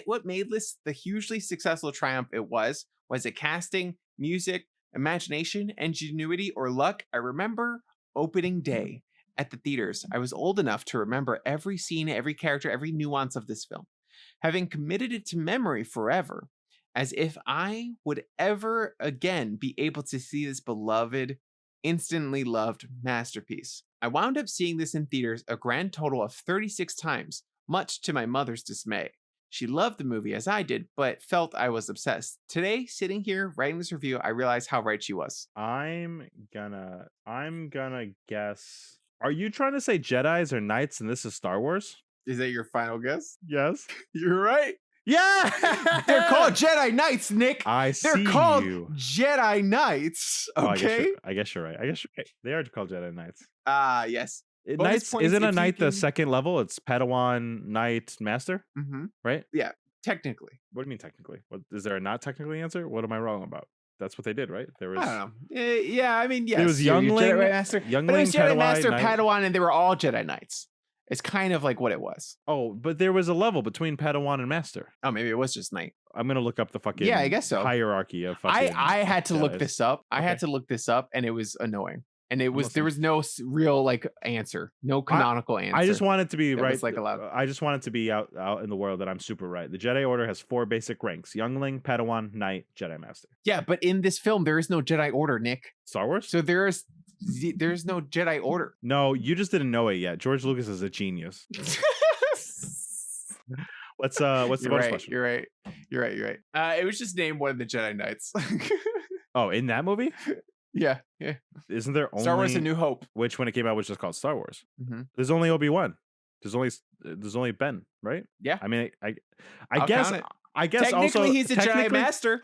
What made this the hugely successful triumph it was it casting, music, imagination, ingenuity, or luck? I remember opening day at the theaters. I was old enough to remember every scene, every character, every nuance of this film, having committed it to memory forever, as if I would ever again be able to see this beloved, instantly loved masterpiece. I wound up seeing this in theaters a grand total of 36 times, much to my mother's dismay. She loved the movie as I did, but felt I was obsessed. Today, sitting here writing this review, I realized how right she was. I'm gonna guess. Are you trying to say Jedis or Knights and this is Star Wars? Is that your final guess? Yes. You're right. Yeah. They're called Jedi Knights, Nick. They're called you. Jedi Knights. Oh, Okay. I guess you're right. They are called Jedi Knights. Yes. Knights points isn't if a you knight the can- second level? It's Padawan, Knight, Master, Mm-hmm. right? Technically. What do you mean technically? What is there a not technically answer? What am I wrong about? That's what they did, right? There was I don't know. Yeah, I mean, yes. It was you're Youngling, Jedi Master. But it Youngling, was Jedi Padawan, Master, Knight. Padawan, and they were all Jedi Knights. It's kind of like what it was. Oh, but there was a level between Padawan and Master. Oh, maybe it was just Knight. I'm gonna look up the fucking Yeah, I guess so. hierarchy of fucking I had to look Jedis. this up. I had Okay. to look this up, and it was annoying. And there listening. was no real like answer, no canonical answer. I just want it to be It right. was, like, allowed. I just want it to be out in the world that I'm super right. The Jedi Order has 4 basic ranks: Youngling, Padawan, Knight, Jedi Master. Yeah, but in this film, there is no Jedi Order, Nick. Star Wars? So there's no Jedi Order. No, you just didn't know it yet. George Lucas is a genius. What's the bonus question? You're right. It was just named one of the Jedi Knights. Oh, in that movie? yeah. Isn't there only Star Wars: A New Hope. which when it came out was just called Star Wars? Mm-hmm. There's only Obi-Wan. There's only Ben, right? Yeah. I mean, I I'll guess count it. I guess Technically, also he's a Jedi technically- Master.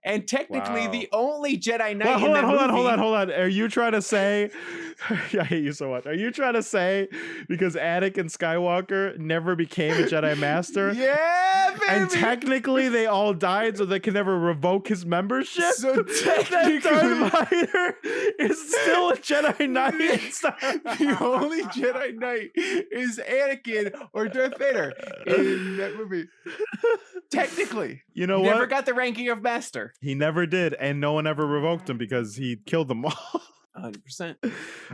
And technically Wow. the only Jedi Knight Well, hold in on, that movie. hold on. Are you trying to say? I hate you so much. Are you trying to say because Anakin Skywalker never became a Jedi Master, Yeah, baby. and technically they all died, so they can never revoke his membership? So that technically, Darth Vader is still a Jedi Knight. the only Jedi Knight is Anakin or Darth Vader in that movie. Technically, You know he what? never got the ranking of Master. He never did, and no one ever revoked him because he killed them all. 100%.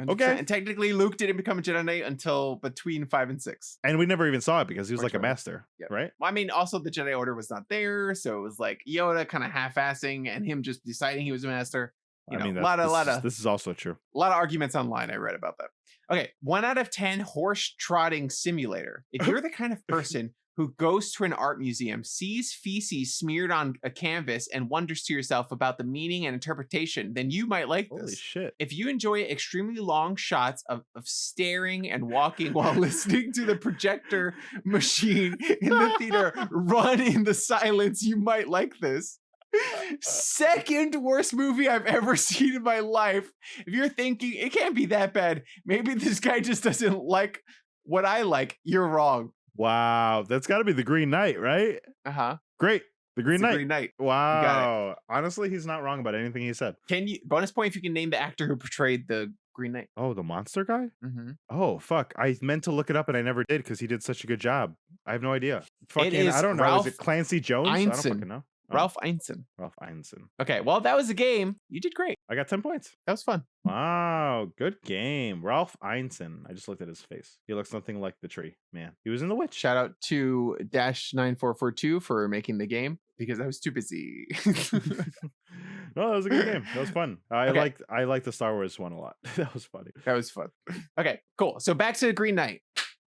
Okay. And technically, Luke didn't become a Jedi Knight until between 5 and 6. And we never even saw it because he was Or like a 12. master, Yep. right? Well, I mean, also the Jedi Order was not there, so it was like Yoda kind of half-assing and him just deciding he was a master. You know, I mean, this is also true. A lot of arguments online I read about that. Okay, 1 out of 10 horse trotting simulator. If you're the kind of person who goes to an art museum, sees feces smeared on a canvas, and wonders to yourself about the meaning and interpretation, then you might like Holy this. shit. If you enjoy extremely long shots of staring and walking while listening to the projector machine in the theater run in the silence, you might like this. Second worst movie I've ever seen in my life. If you're thinking it can't be that bad, maybe this guy just doesn't like what I like, you're wrong. Wow, that's got to be the Green Knight, right? Great. The Green It's Knight. The Green Knight. Wow. Honestly, he's not wrong about anything he said. Can you bonus point if you can name the actor who portrayed the Green Knight? Oh, the monster guy? Mm-hmm. Oh, fuck. I meant to look it up and I never did because he did such a good job. I have no idea. Fucking, is I don't know. Ralph Is it Clancy Jones? I don't Ineson. fucking know. Oh, Ralph Ineson. Ralph Ineson. Okay, well, that was a game. You did great. I got 10 points. That was fun. Wow, good game. Ralph Ineson. I just looked at his face. He looks nothing like the tree. Man, he was in The Witch. Shout out to -9442 for making the game because I was too busy. No, that was a good game. That was fun. I Okay. liked the Star Wars one a lot. That was funny. That was fun. Okay, cool. So back to the Green Knight.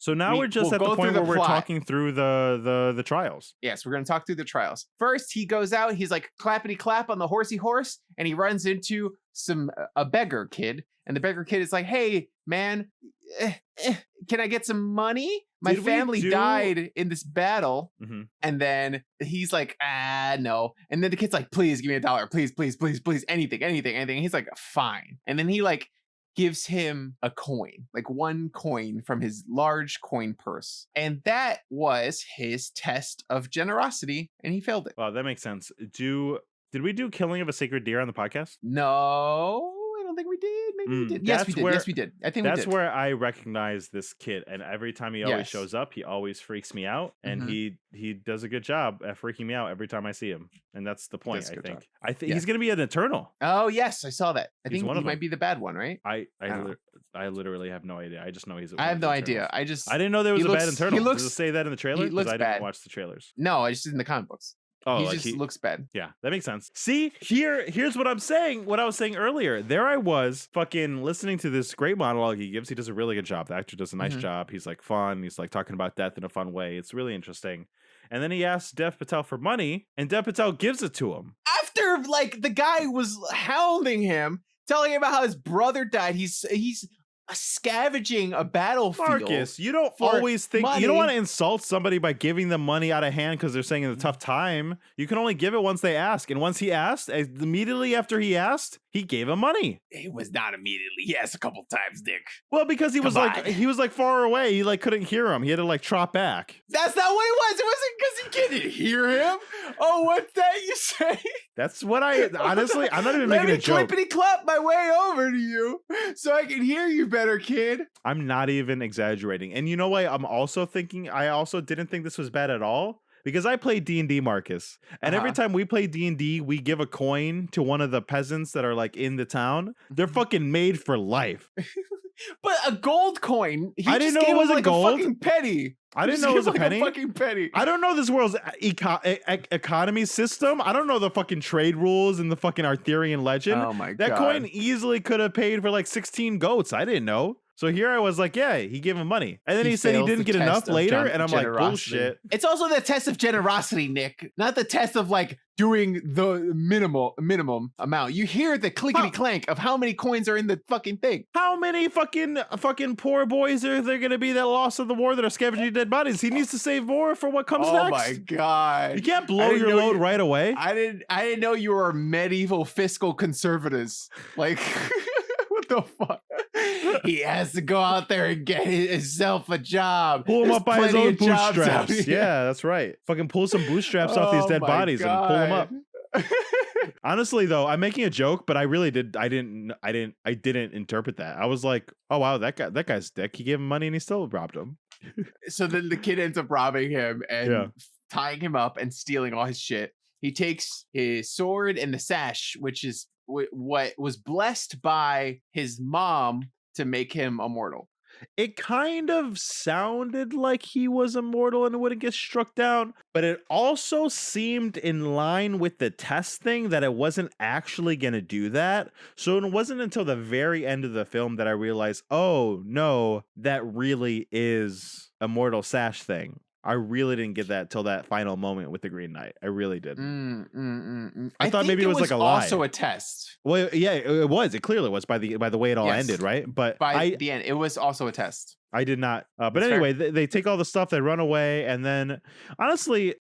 So now we're just we'll at the go point through where the we're plot. talking through the trials. Yes, we're going to talk through the trials. First, he goes out, he's like clappity clap on the horsey horse, and he runs into a beggar kid. And the beggar kid is like, hey, man, can I get some money? My Did we family do- died in this battle. Mhm. And then he's like, no. And then the kid's like, please give me $1. Please, please, please, please. Anything. And he's like, fine. And then he like gives him a coin, like 1 coin from his large coin purse. And that was his test of generosity. And he failed it. Wow, that makes sense. Did we do Killing of a Sacred Deer on the podcast? No, I don't think we did. Maybe we did. Yes, we that's did. where- Yes, we did. I think we That's did. where I recognize this kid, and every time he always Yes. shows up, he always freaks me out, and Mhm. he does a good job at freaking me out every time I see him, and that's the point. Does a I good think. job. I think Yeah. he's gonna be an Eternal. Oh, yes, I saw that. I He's think one he of might them. be the bad one, right? I don't know. literally have no idea. I just know he's. I have no idea. I I just didn't know there was he a bad looks- Eternal. he looks- Does it say that in the trailer? he looks I bad. didn't watch the trailers. No, I just in the comic books. Oh, he like just looks bad. Yeah, that makes sense. See, here's what I'm saying. What I was saying earlier. There I was fucking listening to this great monologue he gives. He does a really good job. The actor does a nice Mhm. job. He's like fun. He's like talking about death in a fun way. It's really interesting. And then he asks Dev Patel for money, and Dev Patel gives it to him. After like the guy was hounding him, telling him about how his brother died, he's scavenging a battlefield. Marcus, you don't for always think you money. don't want to insult somebody by giving them money out of hand because they're saying in a tough time. You can only give it once they ask. And once he asked, immediately after he asked, he gave him money. It was not immediately. Yes, a couple times, Dick. Well, because he was Come like on. he was like far away. He like couldn't hear him. He had to like trot back. That's not what it was. It wasn't because he couldn't hear him. Oh, what's that you say? That's what I honestly. I'm not even making a joke. Let me clippity clop my way over to you so I can hear you better, kid. I'm not even exaggerating. And you know what? I'm also thinking. I also didn't think this was bad at all. Because I play D&D, Marcus, and every time we play D&D, we give a coin to one of the peasants that are like in the town. They're fucking made for life. But a gold coin. He I didn't just know it gave him was a like gold. A fucking penny. I didn't Just know it gave was a like penny. fucking penny. I don't know this world's economy system. I don't know the fucking trade rules in the fucking Arthurian legend. Oh my That god. coin easily could have paid for like 16 goats. I didn't know. So here I was like, yeah, he gave him money. And then he said he failed didn't the get enough test of later. And I'm like, generosity. bullshit. It's also the test of generosity, Nick. Not the test of like doing the minimum amount. You hear the clickety clank of how many coins are in the fucking thing. How many fucking poor boys are there going to be that lost in the war that are scavenging dead bodies? He needs to save more for what comes next. Oh my god! You can't blow your load right away. I didn't know you were medieval fiscal conservatives. Like, what the fuck? He has to go out there and get himself a job. Pull him There's up by his plenty own of jobs out bootstraps. here. Yeah, that's right. Fucking pull some bootstraps off these dead my bodies and pull them up. God. Honestly, though, I'm making a joke, but I really didn't interpret that. I was like, oh wow, that guy's dick. He gave him money and he still robbed him. So then the kid ends up robbing him and tying him up and stealing all his shit. He takes his sword and the sash, which is what was blessed by his mom to make him immortal. It kind of sounded like he was immortal and wouldn't get struck down, but it also seemed in line with the test thing that it wasn't actually going to do that. So it wasn't until the very end of the film that I realized, oh no, that really is a mortal sash thing. I really didn't get that till that final moment with the Green Knight. I really didn't. I thought maybe it was like a lie. Also a test. Well, yeah, it was. It clearly was by the way it all ended, right? But by the end, it was also a test. I did not. But That's anyway, they take all the stuff, they run away, and then honestly,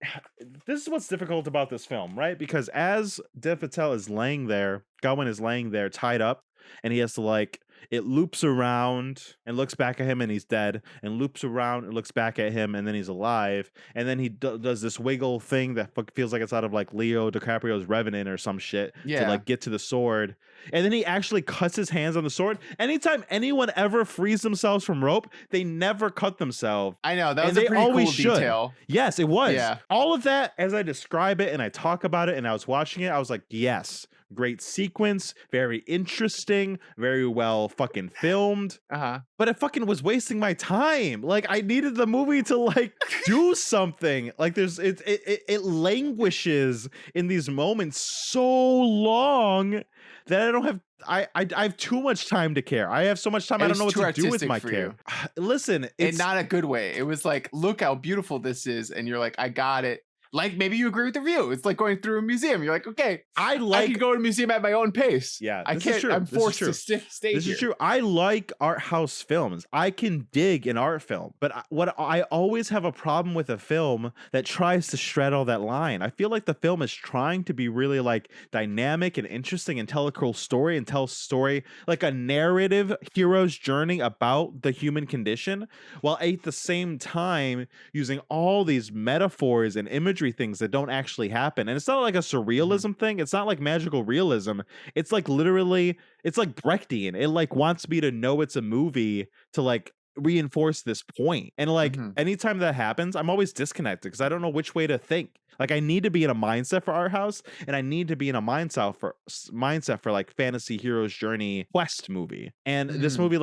this is what's difficult about this film, right? Because as Dev Patel is laying there, Gawain is laying there tied up, and he has to it loops around and looks back at him and he's dead, and loops around and looks back at him and then he's alive, and then he does this wiggle thing that feels like it's out of Leo DiCaprio's Revenant or some shit to get to the sword, and then he actually cuts his hands on the sword. Anytime anyone ever frees themselves from rope, they never cut themselves. I know, that was a pretty cool detail. Yes, it was. Yeah. All of that, as I describe it and I talk about it and I was watching it, I was like, yes, great sequence, very interesting, very well fucking filmed. But it fucking was wasting my time. I needed the movie to do something. It languishes in these moments so long that I don't have I have too much time to care. I have so much time I don't know what to do with my care. Listen, it's in not a good way. It was like, look how beautiful this is, and you're like, I got it. Maybe you agree with the view. It's like going through a museum. You're like, okay, I can go to a museum at my own pace. Yeah, I can't. I'm forced to stay here. This is true. I like art house films. I can dig an art film, but what I always have a problem with a film that tries to straddle that line. I feel like the film is trying to be really dynamic and interesting and tell a cool story and tell a story like a narrative hero's journey about the human condition, while at the same time using all these metaphors and imagery things that don't actually happen. And it's not like a surrealism thing. It's not like magical realism. It's literally, it's Brechtian. It wants me to know it's a movie to reinforce this point. And anytime that happens, I'm always disconnected because I don't know which way to think. I need to be in a mindset for art house, and I need to be in a mindset for fantasy hero's journey quest movie. And this movie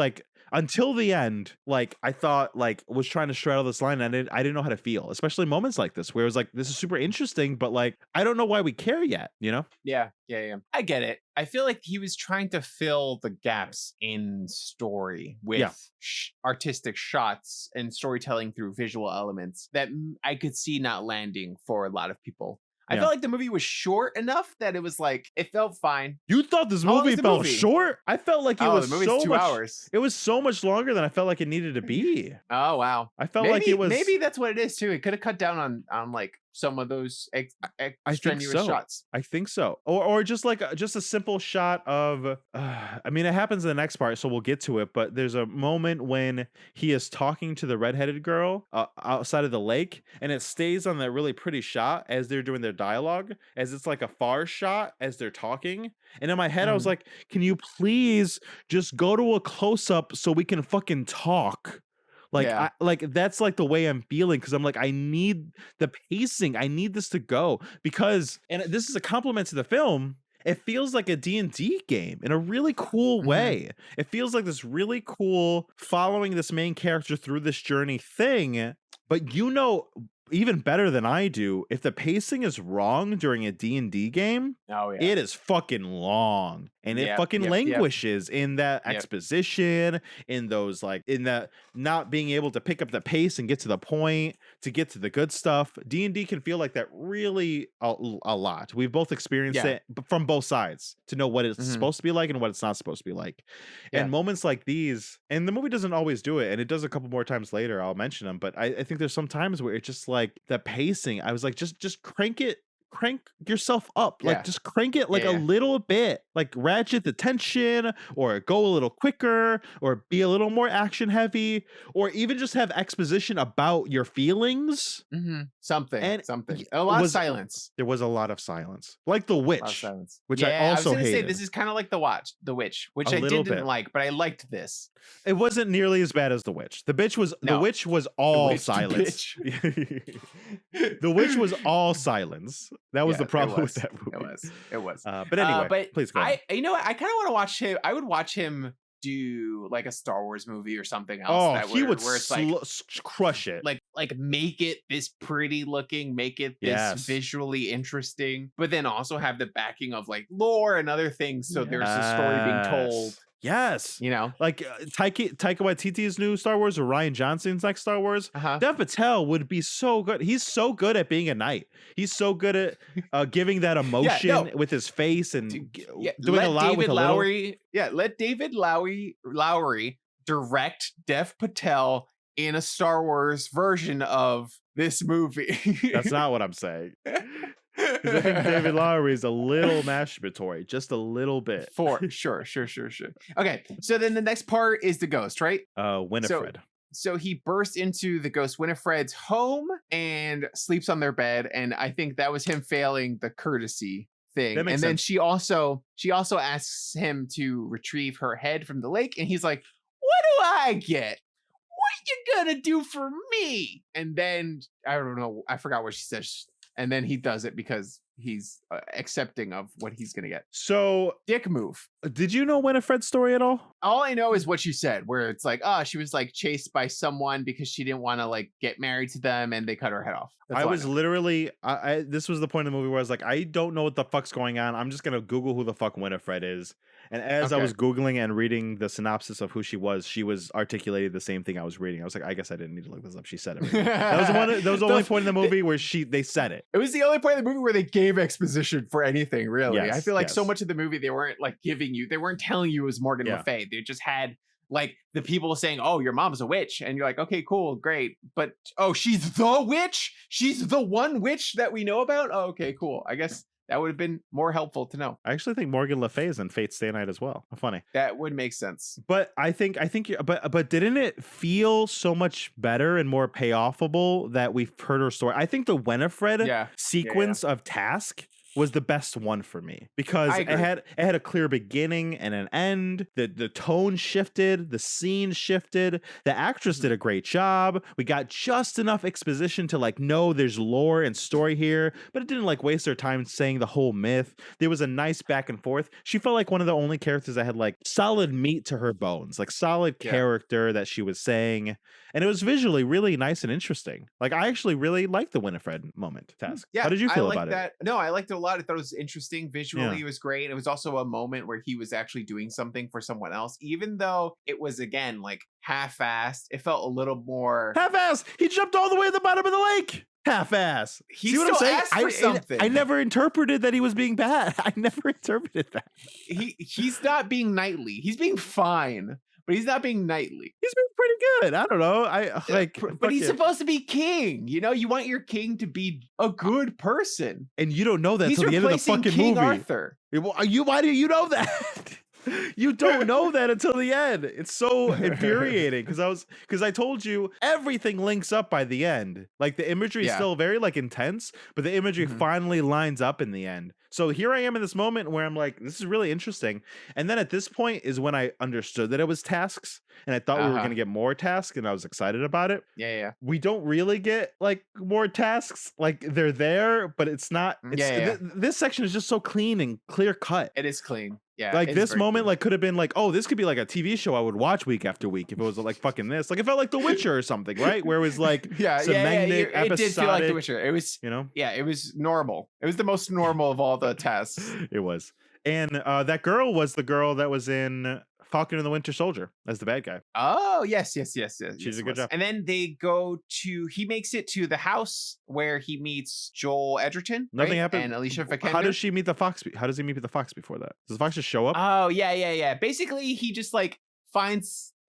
until the end, I thought was trying to straddle this line, and I didn't know how to feel, especially moments like this where it was this is super interesting, but I don't know why we care yet, you know? Yeah. I get it. I feel like he was trying to fill the gaps in story with artistic shots and storytelling through visual elements that I could see not landing for a lot of people. I felt like the movie was short enough that it was it felt fine. You thought this movie felt short? I felt like it was the movie's 2 hours. It was so much longer than I felt like it needed to be. Oh wow! I felt like it was. Maybe that's what it is too. It could have cut down on some of those extraneous shots. I think so. Or just just a simple shot of. I mean, it happens in the next part, so we'll get to it. But there's a moment when he is talking to the redheaded girl outside of the lake, and it stays on that really pretty shot as they're doing their dialogue, as it's a far shot as they're talking. And in my head, I was like, "Can you please just go to a close up so we can fucking talk?" That's the way I'm feeling, because I'm I need the pacing. I need this to go, because, and this is a compliment to the film, it feels like a D&D game in a really cool way. It feels like this really cool following this main character through this journey thing, but even better than I do, if the pacing is wrong during a D&D game, it is fucking long. And it fucking languishes in that exposition, in those like in that not being able to pick up the pace and get to the point, to get to the good stuff. D&D can feel like that really a lot. We've both experienced it from both sides to know what it's supposed to be like and what it's not supposed to be like. And moments like these, and the movie doesn't always do it, and it does a couple more times later. I'll mention them, but I think there's some times where it's just like the pacing. I was like, just crank yourself up, like just crank it like a little bit, like ratchet the tension, or go a little quicker, or be a little more action heavy, or even just have exposition about your feelings. Something a lot of silence. There was a lot of silence, like The Witch, which I also was gonna hated. say this is kind of like The Witch, which I didn't like, but I liked this. It wasn't nearly as bad as The Witch. The Witch was all silence. The Witch was all silence. That was the problem with that movie. It was. But anyway, please go on. You know what? I kind of want to watch him. I would watch him do like a Star Wars movie or something else. He would where it's crush it. Like make it this pretty looking, make it this visually interesting, but then also have the backing of like lore and other things. So there's a story being told. Yes. You know, like Taika Waititi's new Star Wars, or Rian Johnson's next Star Wars. Dev Patel would be so good. He's so good at being a knight. He's so good at giving that emotion with his face and doing a lot with a Lowery. Let David Lowery direct Dev Patel in a Star Wars version of this movie. That's not what I'm saying. I think David Lowery is a little masturbatory, just a little bit. For sure. Okay, so then the next part is the ghost, right? Winifred. So he bursts into the ghost Winifred's home and sleeps on their bed, and I think that was him failing the courtessy thing. And then she also asks him to retrieve her head from the lake, and he's like, "What do I get? What you gonna do for me?" And then I don't know, I forgot what she says. And then he does it because he's accepting of what he's gonna get. So dick move. Did you know Winifred's story at all? All I know is what you said, where it's like, she was like chased by someone because she didn't want to like get married to them, and they cut her head off. I was literally, this was the point of the movie where I was like, I don't know what the fuck's going on. I'm just gonna Google who the fuck Winifred is. And as I was Googling and reading the synopsis of who she was articulated the same thing I was reading. I was like, I guess I didn't need to look this up. She said it. That was the only point in the movie where they said it. It was the only point in the movie where they gave exposition for anything, really. Yes, I feel like so much of the movie they weren't like they weren't telling you it was Morgan Le Fay. They just had like the people saying, "Oh, your mom's a witch," and you're like, "Okay, cool, great." But she's the witch. She's the one witch that we know about. Oh, okay, cool. I guess that would have been more helpful to know. I actually think Morgan Le Fay is in Fate Stay Night as well. How funny. That would make sense. But I think but didn't it feel so much better and more payoffable that we've heard her story? I think the Winifred sequence of Task was the best one for me because it had a clear beginning and an end. The tone shifted, the scene shifted. The actress did a great job. We got just enough exposition to like know there's lore and story here, but it didn't like waste their time saying the whole myth. There was a nice back and forth. She felt like one of the only characters that had like solid meat to her bones, like solid character that she was saying. And it was visually really nice and interesting. Like I actually really liked the Winifred moment Task. How did you feel about it? No, I liked it a lot. I thought it was interesting. Visually, it was great. It was also a moment where he was actually doing something for someone else, even though it was again like half-assed. It felt a little more half-assed. He jumped all the way to the bottom of the lake. Half-ass. See what I'm saying? Asked for something. I never interpreted that he was being bad. I never interpreted that. He's not being knightly. He's being fine. But he's not being knightly. He's been pretty good. I don't know. But he's supposed to be king. You know, you want your king to be a good person. And you don't know that until the end of the fucking King movie. Arthur. Why do you know that? You don't know that until the end. It's so infuriating because I told you everything links up by the end. Like the imagery is still very like intense, but the imagery finally lines up in the end. So here I am in this moment where I'm like, this is really interesting. And then at this point is when I understood that it was tasks, and I thought we were going to get more tasks, and I was excited about it. Yeah. We don't really get like more tasks. Like they're there, but it's not. This section is just so clean and clear cut. It is clean. Yeah. Like it's this very moment, cool. like could have been like, oh, this could be like a TV show I would watch week after week if it was like fucking this. Like it felt like The Witcher or something, right? Where it was like some magnet It did feel like The episodic, Witcher. It was, you know? yeah, it was normal. It was the most normal of all the tests. It was. And that girl was the girl that was in Falcon and the Winter Soldier as the bad guy. Oh, yes. She did a good job. And then he makes it to the house where he meets Joel Edgerton. Nothing right? happened. And Alicia Vikander. How does she meet the fox? How does he meet the fox before that? Does the fox just show up? Oh, yeah. Basically, he just like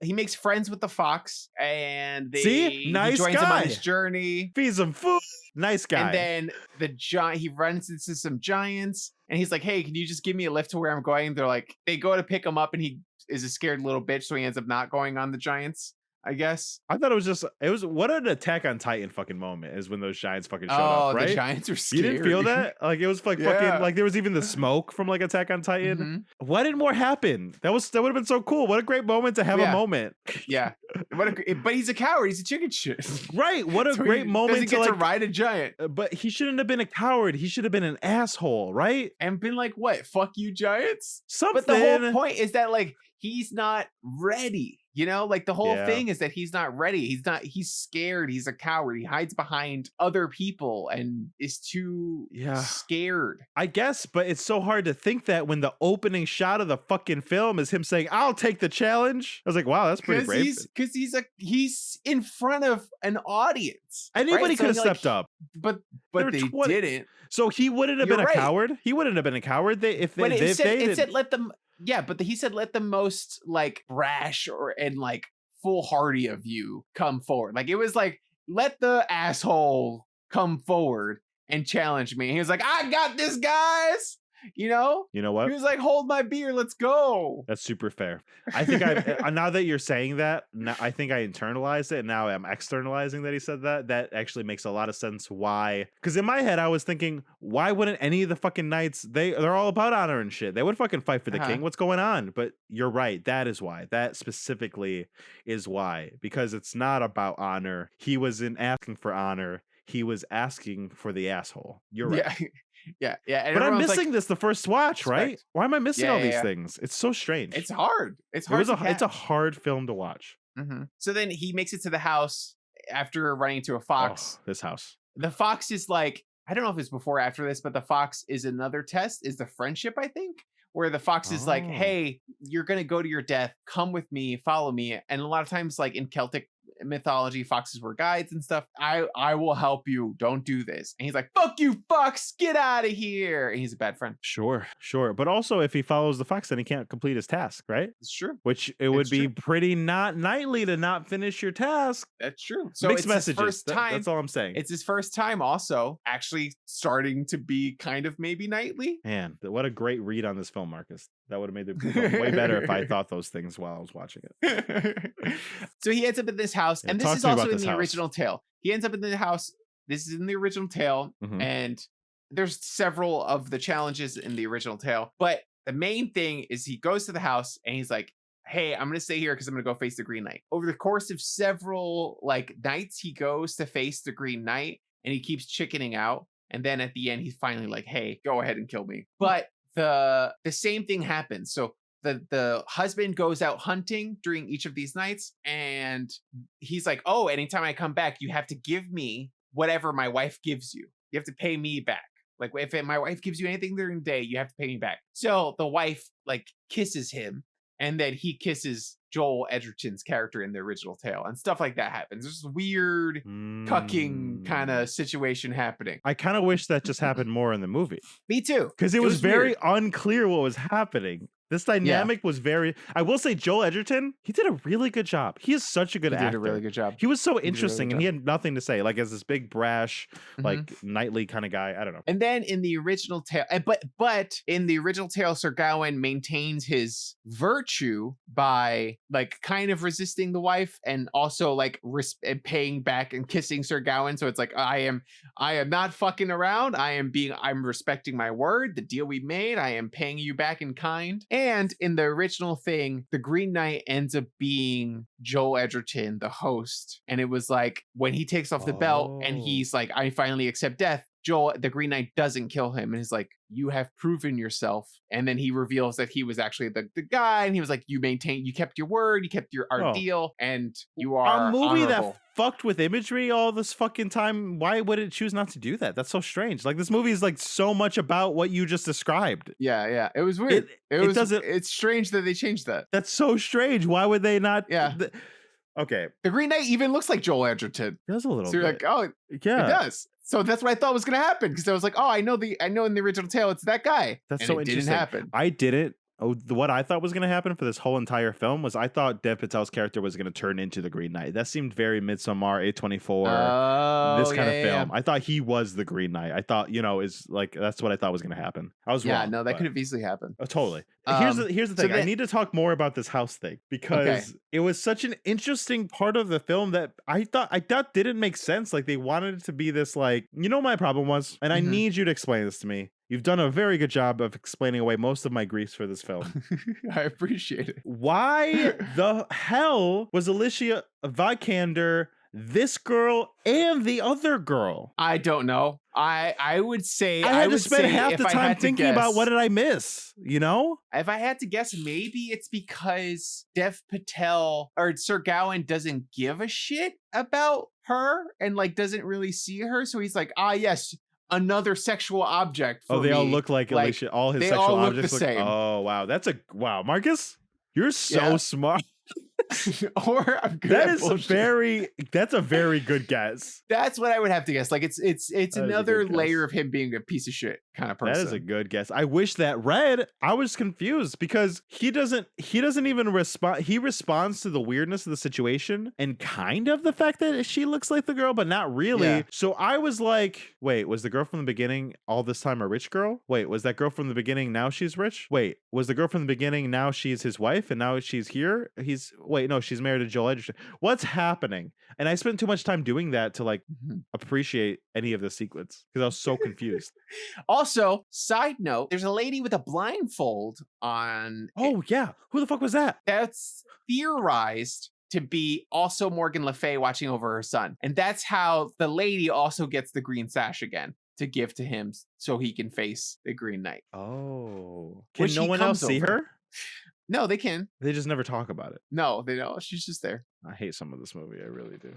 he makes friends with the fox and See? Nice he joins him guy. on his journey. Feeds him food. Nice guy. And then he runs into some giants and he's like, hey, can you just give me a lift to where I'm going? They're like, they go to pick him up and he is a scared little bitch. So he ends up not going on the giants, I guess. I thought it was what an Attack on Titan fucking moment is when those giants fucking showed up, right? The giants were scary. You didn't feel that? Like it was like Yeah. fucking like there was even the smoke from like Attack on Titan. Mhm. Why didn't more happen? That would have been so cool. What a great moment to have a Yeah. moment. Yeah. But he's a coward. He's a chicken shit. Right. What a So great he moment doesn't get to like ride a giant but he shouldn't have been a coward. He should have been an asshole, right? and been like, what? Fuck you, giants? Something. But the whole point is that like he's not ready. You know, like the whole Yeah. thing is that he's not ready. He's scared. He's a coward. He hides behind other people and is too scared. I guess, but it's so hard to think that when the opening shot of the fucking film is him saying, I'll take the challenge. I was like, wow, that's pretty brave. Because he's in front of an audience. Anybody right? could have So, like, stepped up. But There were they 20 didn't. So he wouldn't have You're been a right. coward. He wouldn't have been a coward. But it said let them. Yeah, but he said let the most like brash and like foolhardy of you come forward. Like it was like let the asshole come forward and challenge me. He was like, I got this, guys. You know what? He was like, hold my beer, let's go. That's super fair. I think I now that you're saying that, I think I internalized it, and now I'm externalizing that he said that. That actually makes a lot of sense. Why? Because in my head, I was thinking, why wouldn't any of the fucking knights? They're all about honor and shit. They would fucking fight for the king. What's going on? But you're right. That is why. That specifically is why. Because it's not about honor. He wasn't asking for honor. He was asking for the asshole. You're right. Yeah. And but I'm everyone's missing like, this the first watch, right? respect. Why am I missing all these Yeah. things? It's so strange. It's hard. It's It hard. was to it's a catch. hard film to watch. Mhm. So then he makes it to the house after running into a fox. Oh, this house. The fox is like, I don't know if it's before or after this, but the fox is another test, is the friendship, I think, where the fox is like, Oh. hey, you're going to go to your death. Come with me, follow me. And a lot of times, like in Celtic mythology, foxes were guides and stuff. I will help you. Don't do this. And he's like, fuck you, fox, get out of here. And he's a bad friend. Sure. But also, if he follows the fox, then he can't complete his task, right? It's true. Which it would It's be true. pretty not knightly to not finish your task. That's true. So Mixed it's messages. his first time. That's all I'm saying. It's his first time also actually starting to be kind of maybe knightly. Man, what a great read on this film, Marcus. That would have made the film way better if I thought those things while I was watching it. So he ends up in this house, Yeah, and talk this is to me also about in this the house. original tale. He ends up in the house. This is in the original tale, Mhm. and there's several of the challenges in the original tale. But the main thing is he goes to the house and he's like, hey, I'm going to stay here because I'm going to go face the Green Knight. Over the course of several like nights, he goes to face the Green Knight and he keeps chickening out. And then at the end, he's finally like, hey, go ahead and kill me. But the same thing happens. So the husband goes out hunting during each of these nights, and he's like, oh, anytime I come back, you have to give me whatever my wife gives you. You have to pay me back. Like if my wife gives you anything during the day, you have to pay me back. So the wife like kisses him, and then he kisses Joel Edgerton's character in the original tale, and stuff like that happens. There's this weird cucking kind of situation happening. I kind of wish that just happened more in the movie. Me too. Because it was very weird. unclear what was happening. This dynamic was very. I will say, Joel Edgerton, he did a really good job. He is such a good He actor. did a really good job. He was so did a really interesting, good and he had nothing to say. Like as this big brash, Mhm. like knightly kind of guy. I don't know. And then in the original tale, but in the original tale, Sir Gawain maintains his virtue by like kind of resisting the wife and also like paying back and kissing Sir Gawain. So it's like I am not fucking around. I'm respecting my word. The deal we made, I am paying you back in kind. And in the original thing, the Green Knight ends up being Joel Edgerton, the host. And it was like when he takes off the belt and Oh. he's like, I finally accept death. the Green Knight doesn't kill him and is like, you have proven yourself. And then he reveals that he was actually the guy, and he was like, you kept your word, you kept our deal, and you are a movie honorable. that fucked with imagery all this fucking time. Why would it choose not to do that? That's so strange. Like, this movie is like so much about what you just described. Yeah, it was weird. It's strange that they changed that. That's so strange. Why would they not? Yeah. Okay. The Green Knight even looks like Joel Edgerton. It does a little So you're bit. like, oh, yeah, it does. So that's what I thought was going to happen, because I was like, oh, I know in the original tale it's that guy. That's and so it interesting. Didn't happen. I didn't. What I thought was going to happen for this whole entire film was I thought Dev Patel's character was going to turn into the Green Knight. That seemed very Midsommar, A24, this kind of film. I thought he was the Green Knight. I thought, is like, that's what I thought was going to happen. I was wrong. No, that could have easily happened. Oh, totally. Here's the thing. I need to talk more about this house thing, because it was such an interesting part of the film that I thought didn't make sense. Like, they wanted it to be this, like, my problem was, and I need you to explain this to me. You've done a very good job of explaining away most of my griefs for this film. I appreciate it. Why the hell was Alicia Vikander this girl and the other girl? I don't know. I would say I had to spend half the time thinking about what did I miss, If I had to guess, maybe it's because Dev Patel or Sir Gawain doesn't give a shit about her and like doesn't really see her. So he's like, yes, another sexual object for they me. all look like Alicia. All his sexual all objects look the same. Oh, wow. Wow, Marcus, you're so smart. Or I'm good. That's a very good guess. That's what I would have to guess. Like it's another layer of him being a piece of shit kind of person. That is a good guess. I wish that I was confused because he doesn't even respond. He responds to the weirdness of the situation and kind of the fact that she looks like the girl, but not really. Yeah. So I was like, wait, was the girl from the beginning all this time a rich girl? Wait, was that girl from the beginning now she's rich? Wait, was the girl from the beginning now she's his wife and now she's here? Wait, no, she's married to Joel Edgerton. What's happening? And I spent too much time doing that to like appreciate any of the sequence because I was so confused. Also, side note, there's a lady with a blindfold on. Oh, yeah. Who the fuck was that? That's theorized to be also Morgan Le Fay watching over her son. And that's how the lady also gets the green sash again to give to him so he can face the Green Knight. Oh. Can no one else see her? No, they can. They just never talk about it. No, they don't. She's just there. I hate some of this movie. I really do.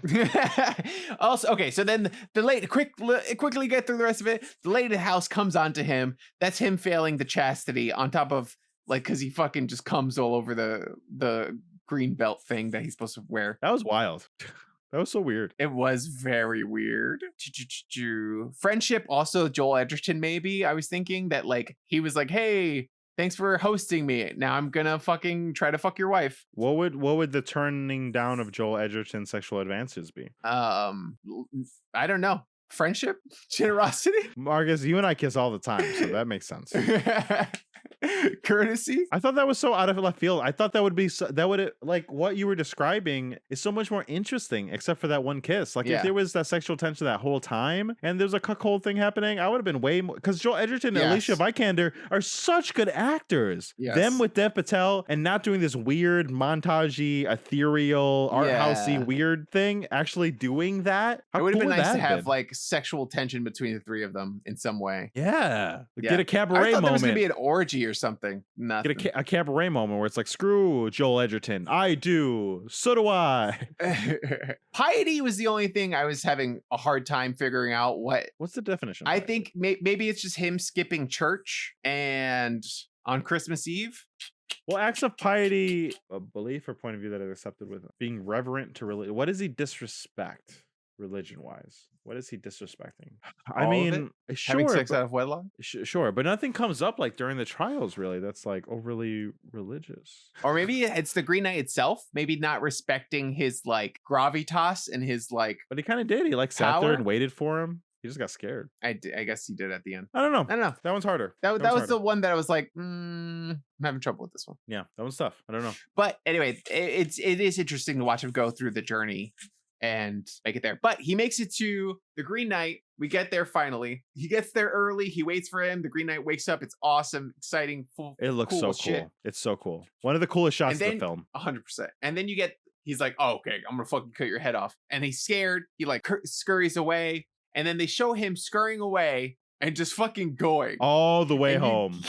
Also, okay, so then the lady, quickly get through the rest of it. The lady of the house comes onto him. That's him failing the chastity on top of, like, because he fucking just comes all over the green belt thing that he's supposed to wear. That was wild. That was so weird. It was very weird. Friendship, also Joel Edgerton, maybe. I was thinking that, like, he was like, hey, thanks for hosting me. Now I'm gonna fucking try to fuck your wife. What would the turning down of Joel Edgerton's sexual advances be? I don't know. Friendship? Generosity? Marcus, you and I kiss all the time, so that makes sense. Courtesy? I thought that was so out of left field. I thought that would be like what you were describing is so much more interesting, except for that one kiss. Like if there was that sexual tension that whole time and there's a cuckold thing happening, I would have been way more, because Joel Edgerton and Alicia Vikander are such good actors. Yes. Them with Dev Patel and not doing this weird montagey, ethereal, art housey weird thing, actually doing that. It would have been nice to have like sexual tension between the three of them in some way. Yeah. Get a cabaret moment. I thought there was gonna be an orgy or something. Nothing. Get a cabaret moment where it's like, screw Joel Edgerton. I do. So do I. Piety was the only thing I was having a hard time figuring out. What's the definition? I think maybe it's just him skipping church and on Christmas Eve. Well, acts of piety, a belief or point of view that is accepted with being reverent to religion. What does he disrespect religion-wise? What is he disrespecting? I mean, sure, having sex out of wedlock? Sure, but nothing comes up like during the trials, really. That's like overly religious. Or maybe it's the Green Knight itself. Maybe not respecting his like gravitas and his like. But he kind of did. He like sat there and waited for him. He just got scared. I guess he did at the end. I don't know. That one's harder. That was the one that I was like, I'm having trouble with this one. Yeah, that one's tough. I don't know. But anyway, it is interesting to watch him go through the journey and make it there. But he makes it to the Green Knight. We get there finally. He gets there early. He waits for him. The Green Knight wakes up. It's awesome, exciting, it looks cool so shit. Cool. It's so cool. One of the coolest shots of the film. 100%. And then he's like, oh, okay, I'm gonna fucking cut your head off. And he's scared. He like scurries away. and then they show him scurrying away and just fucking going all the way And you- home.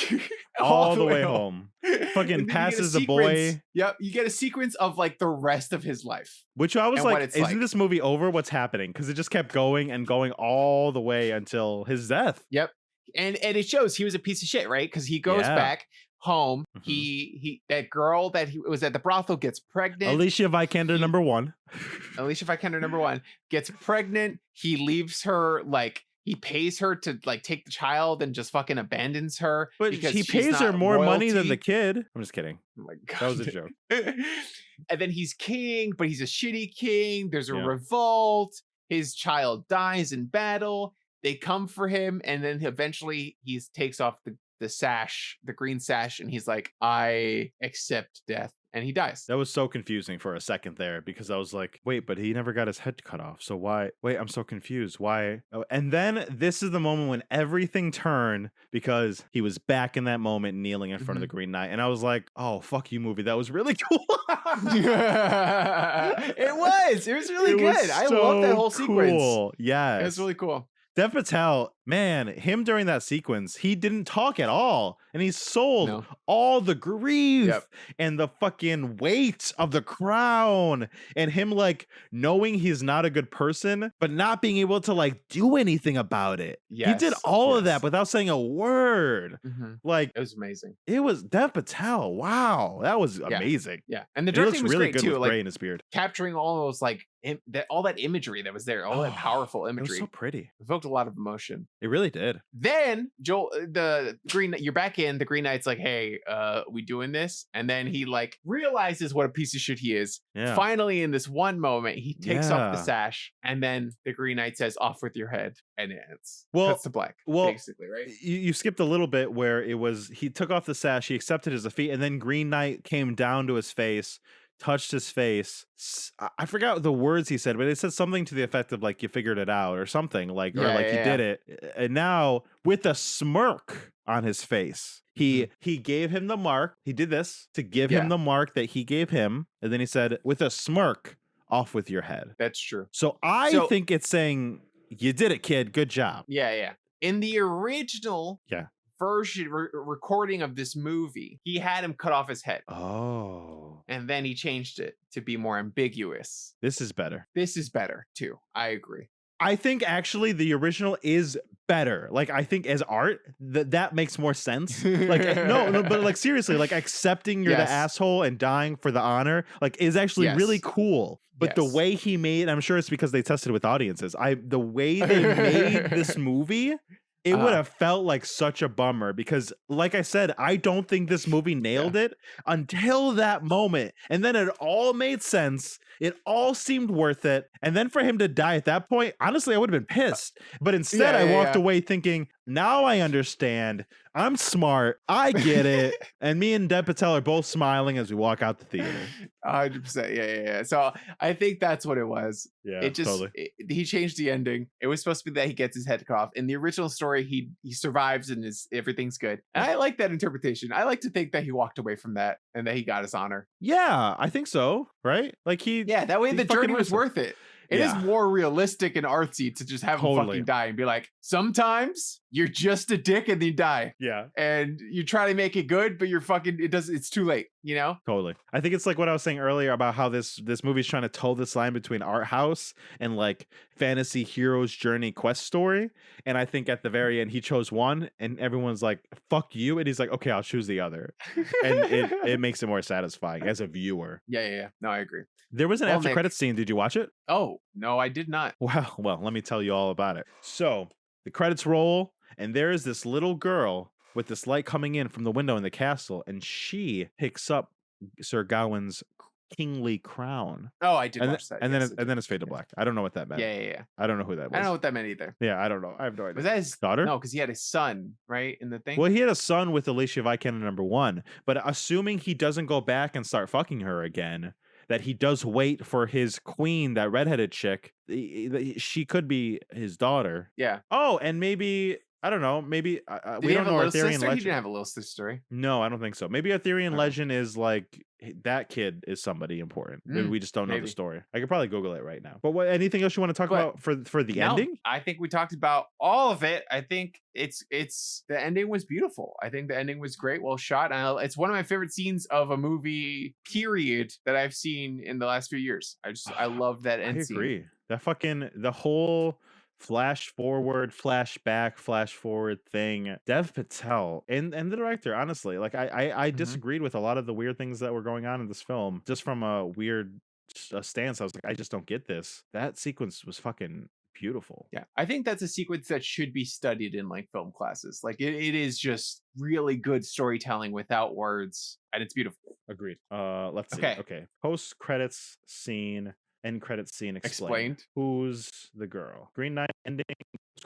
All the way home. And Fucking then you get a passes the sequence- boy. Yep, you get a sequence of like the rest of his life. Which I was And what like, it's isn't like. this movie over? What's happening? Because it just kept going and going all the way until his death. Yep. And it shows he was a piece of shit, right? Because he goes Yeah. back home. Mhm. He that girl that he was at the brothel gets pregnant. Alicia Vikander, number one. Alicia Vikander, number one, gets pregnant. He leaves her, like, he pays her to like take the child and just fucking abandons her. But because he she's pays her not more money than the royalty. kid. I'm just kidding. Oh my God. That was a joke. And then he's king, but he's a shitty king. There's a Yeah. revolt. His child dies in battle. They come for him, and then eventually he takes off the sash, the green sash, and he's like, I accept death. And he dies. That was so confusing for a second there because I was like, wait, but he never got his head cut off. So why? Wait, I'm so confused. Why? Oh, and then this is the moment when everything turned because he was back in that moment kneeling in front of the Green Knight. And I was like, oh, fuck you, movie. That was really cool. It was really It good. was I love that whole sequence. cool. Yes. It was really cool. Dev Patel, man, him during that sequence, he didn't talk at all. And he sold No. all the grief Yep. and the fucking weight of the crown. And him like knowing he's not a good person, but not being able to like do anything about it. He did Yes, all of yes. that without saying a word. Like It was amazing. it was Dev Patel. Wow. That was Yeah. amazing. Yeah. And the He looks directing was really great good too. with Like gray in his beard. capturing all those like all that imagery that was there, all that powerful It was imagery. so pretty. Evoked a lot of emotion. It really did. Then Joel, the Green, you're back in. The Green Knight's like, "Hey, we doing this?" And then he like realizes what a piece of shit he is. Yeah. Finally, in this one moment, he takes off the Yeah. sash, and then the Green Knight says, "Off with your head," and it ends. Well- Cuts to black. well, basically, right? You skipped a little bit where it was he took off the sash, he accepted his defeat, and then Green Knight came down to his face, touched his face. I forgot the words he said, but it said something to the effect of like you figured it out or something like or Yeah, like yeah, he yeah. did it. And now with a smirk on his face, he gave him the mark. He did this to give him Yeah. the mark that he gave him, and then he said, with a smirk, off with your head. That's true. So I So- think it's saying you did it, kid. Good job. Yeah, yeah. In the original Yeah. version recording of this movie, he had him cut off his head, Oh, and then he changed it to be more ambiguous. this is better. This is better too. I agree. I think actually the original is better. Like I think as art, that makes more sense. Like no, but like seriously, like accepting you're Yes. the asshole and dying for the honor, like is actually Yes. really cool. But the Yes. way he made, I'm sure it's because they tested with audiences. The way they made this movie, it would have felt like such a bummer because, like I said, I don't think this movie nailed it until that moment. And then it all made sense. It all seemed worth it. And then for him to die at that point, honestly, I would have been pissed. But instead, Yeah, I yeah, walked yeah. away thinking, now I understand. I'm smart. I get it. And me and Dev Patel are both smiling as we walk out the theater. 100%. Yeah. So I think that's what it was. Yeah, It just he changed the ending. It was supposed to be that he gets his head cut off. In the original story, he survives and everything's good. And I like that interpretation. I like to think that he walked away from that and that he got his honor. Yeah, I think so. Right? Like Yeah, that way He the fucking journey was wins it. worth it. It is Yeah. more realistic and artsy to just have him Totally. fucking die and be like, sometimes you're just a dick and you die. Yeah. And you try to make it good, but you're fucking it's too late, you know? Totally. I think it's like what I was saying earlier about how this movie's trying to toe this line between art house and like fantasy hero's journey quest story. And I think at the very end he chose one and everyone's like, fuck you. And he's like, okay, I'll choose the other. And it makes it more satisfying as a viewer. Yeah. No, I agree. There was an Well, after Nick- credits scene. Did you watch it? Oh, no, I did not. Well, let me tell you all about it. So the credits roll, and there is this little girl with this light coming in from the window in the castle, and she picks up Sir Gawain's kingly crown. Oh, I did And, watch that. and then yes, and then it's fade to black. I don't know what that meant. yeah. I don't know who that was. I don't know what that meant either. Yeah, I don't know. I have no idea. Was that his daughter? No, because he had his son, right? In the thing. Well, he had a son with Alicia Vikander #1, but assuming he doesn't go back and start fucking her again, that he does wait for his queen, that redheaded chick, she could be his daughter. Yeah. Oh, and maybe I don't know. Maybe Did we he don't have a know little Arthurian sister? He legend. didn't have a little sister. No, I don't think so. Maybe Arthurian Oh. legend is like that kid is somebody important. Maybe we just don't know the maybe. story. I could probably Google it right now. But anything else you want to talk But- about for the No, ending? I think we talked about all of it. I think it's the ending was beautiful. I think the ending was great, well shot. It's one of my favorite scenes of a movie period that I've seen in the last few years. I love that end scene. I agree. That fucking the whole flash forward, flash back, flash forward thing. Dev Patel and the director, honestly, like I disagreed with a lot of the weird things that were going on in this film, just from a weird stance. I was like, I just don't get this. That sequence was fucking beautiful. Yeah, I think that's a sequence that should be studied in like film classes. Like it is just really good storytelling without words, and it's beautiful. Agreed. Let's see. Okay. Okay. Post credits scene. End credits scene explained. Who's the girl? Green Knight ending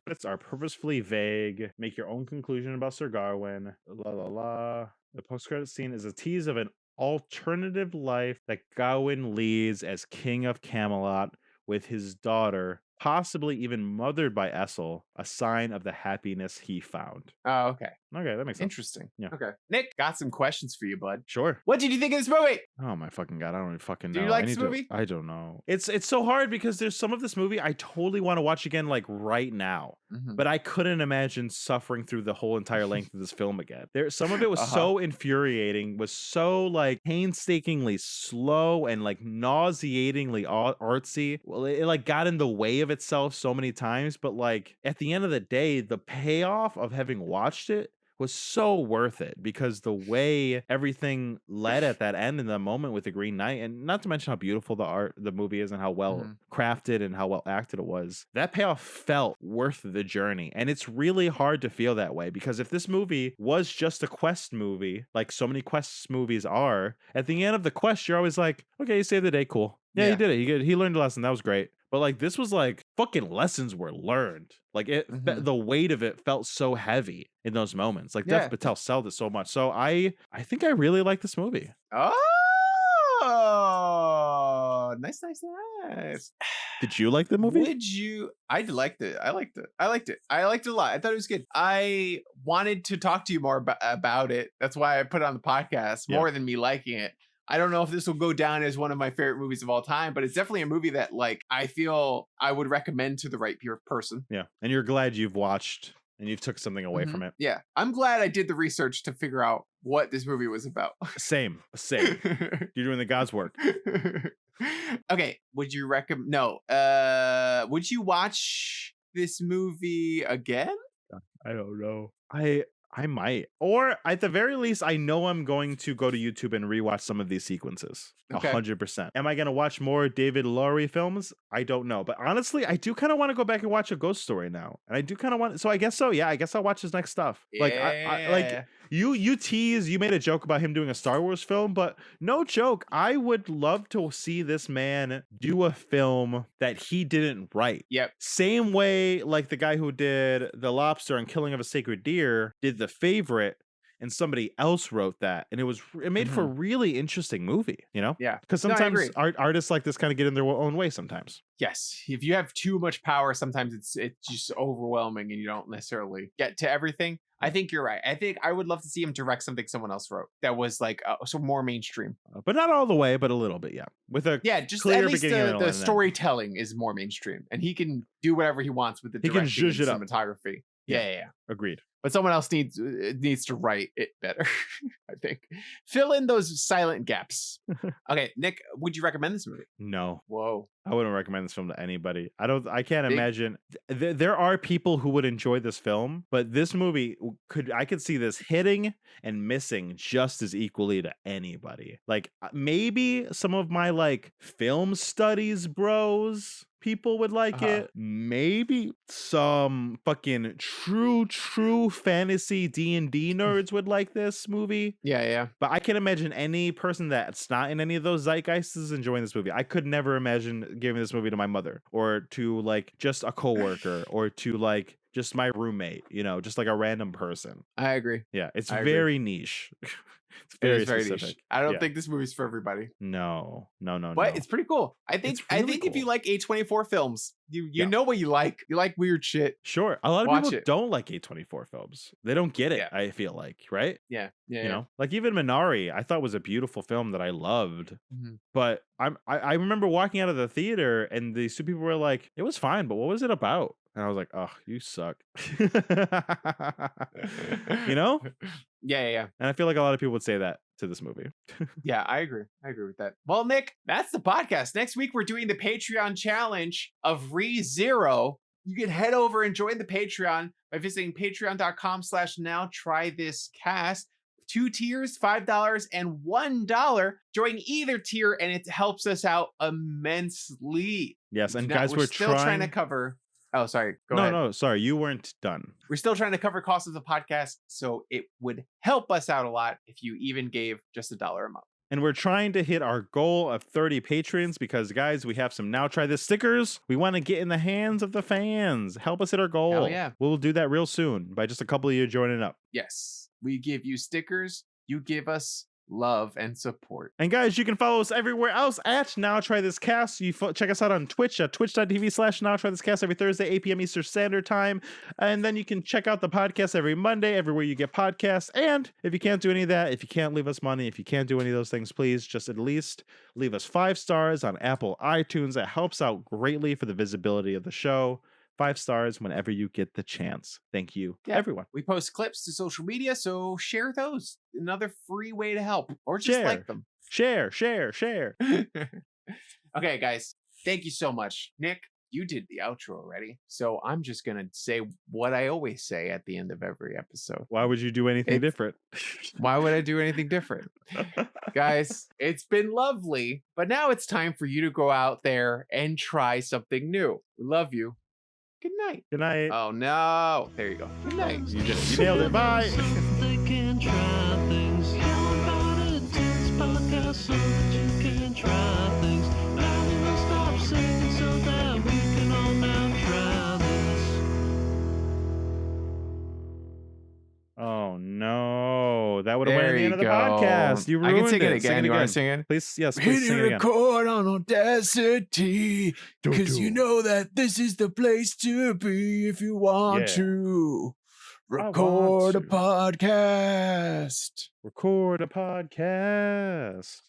credits are purposefully vague. Make your own conclusion about Sir Gawain. La la la. The post credit scene is a tease of an alternative life that Gawain leads as King of Camelot with his daughter, possibly even mothered by Essel, a sign of the happiness he found. Oh, okay. Okay, that makes sense. Interesting. Yeah. Okay. Nick, got some questions for you, bud. Sure. What did you think of this movie? Oh my fucking god, I don't even fucking know. Do you like I this need to- movie? I don't know. It's so hard because there's some of this movie I totally want to watch again, like right now. But I couldn't imagine suffering through the whole entire length of this film again. Some of it was so infuriating, was so like painstakingly slow and like nauseatingly artsy. Well, it like got in the way of itself so many times, but like at the end of the day, the payoff of having watched it was so worth it because the way everything led at that end in the moment with the Green Knight, and not to mention how beautiful the movie is and how well crafted and how well acted it was, that payoff felt worth the journey. And it's really hard to feel that way because if this movie was just a quest movie, like so many quest movies are, at the end of the quest, you're always like, okay, you saved the day, cool. Yeah, he did it. He learned a lesson. That was great. But like this was like fucking lessons were learned. Like the weight of it felt so heavy in those moments. Like Dev Patel sold it so much. So I think I really like this movie. Oh, nice. Did you like the movie? I liked it. I liked it a lot. I thought it was good. I wanted to talk to you more about it. That's why I put it on the podcast more than me liking it. I don't know if this will go down as one of my favorite movies of all time, but it's definitely a movie that like I feel I would recommend to the right person. Yeah. And you're glad you've watched and you've took something away from it. Yeah. I'm glad I did the research to figure out what this movie was about. Same. You're doing the God's work. Okay. Would you recommend? No. Would you watch this movie again? I don't know. I might. Or at the very least, I know I'm going to go to YouTube and rewatch some of these sequences. 100%. Am I going to watch more David Lowery films? I don't know. But honestly, I do kind of want to go back and watch A Ghost Story now. And I do kind of want... So I guess so. Yeah, I guess I'll watch his next stuff. Like, I like... You made a joke about him doing a Star Wars film, but no joke. I would love to see this man do a film that he didn't write. Yep. Same way like the guy who did The Lobster and Killing of a Sacred Deer did The Favorite, and somebody else wrote that, and it made for a really interesting movie, you know? Yeah. Because sometimes artists like this kind of get in their own way sometimes. Yes. If you have too much power, sometimes it's just overwhelming and you don't necessarily get to everything. I think you're right. I think I would love to see him direct something someone else wrote that was like so more mainstream. But not all the way, but a little bit, yeah. With a just clear at least beginning the storytelling is more mainstream, and he can do whatever he wants with the directing and cinematography. Yeah. Agreed. But someone else needs to write it better. I think fill in those silent gaps. Okay, Nick, would you recommend this movie? No. Whoa. I wouldn't recommend this film to anybody. I can't imagine. There are people who would enjoy this film, but this movie I could see this hitting and missing just as equally to anybody. Like maybe some of my like film studies bros people would like it. Maybe some fucking true fantasy D&D nerds would like this movie. Yeah. But I can imagine any person that's not in any of those zeitgeists is enjoying this movie. I could never imagine giving this movie to my mother or to like just a coworker or to like just my roommate, just like a random person. I agree. Yeah, it's I agree. very niche. It's It very is very specific. niche. I don't Yeah. think this movie's for everybody, No. but it's pretty cool. I think really if you cool. like A24 films, you Yeah. know what you like. You like weird shit. Sure. A lot of Watch people it. don't like A24 films. They don't get it, Yeah. I feel like, right? Yeah. Yeah. You know, like even Minari, I thought was a beautiful film that I loved. Mhm. But I remember walking out of the theater and these two people were like, it was fine, but what was it about? And I was like, oh, you suck. You know? Yeah. And I feel like a lot of people would say that to this movie. Yeah, I agree. I agree with that. Well, Nick, that's the podcast. Next week, we're doing the Patreon challenge of ReZero. You can head over and join the Patreon by visiting patreon.com/nowtrythiscast. 2 tiers, $5 and $1. Join either tier, and it helps us out immensely. Yes, and Now, guys, we're still trying to cover. Oh, sorry. Go ahead. No, sorry, you weren't done. We're still trying to cover costs of the podcast, so it would help us out a lot if you even gave just $1 a month. And we're trying to hit our goal of 30 patrons because, guys, we have some Now Try This stickers we want to get in the hands of the fans. Help us hit our goal. Hell yeah. We'll do that real soon by just a couple of you joining up. Yes, we give you stickers. You give us love and support. And guys, you can follow us everywhere else at Now Try This Cast. Check us out on Twitch at twitch.tv/Now Try This Cast every Thursday, 8 p.m. Eastern Standard Time. And then you can check out the podcast every Monday, everywhere you get podcasts. And if you can't do any of that, if you can't leave us money, if you can't do any of those things, please just at least leave us 5 stars on Apple iTunes. That helps out greatly for the visibility of the show. 5 stars whenever you get the chance. Thank you, everyone. We post clips to social media, so share those. Another free way to help, or just like them. Share. Okay, guys, thank you so much. Nick, you did the outro already, so I'm just gonna say what I always say at the end of every episode. Why would you do anything different? Why would I do anything different? Guys, it's been lovely, but now it's time for you to go out there and try something new. We love you. Good night. Good night. Oh no. There you go. Good night. You did it. You nailed it. Bye. They can try things. How about a dance podcast so that you can try things? Now we will stop singing so that we can all now try this. Oh no. That would have went There at the you end of the go. podcast. You ruined I can sing it it. again. You want to sing it? Please, yes, Hit please sing it again. record on Audacity, because you know that this is the place to be if you want Yeah. to I want record a to. podcast. Record a podcast.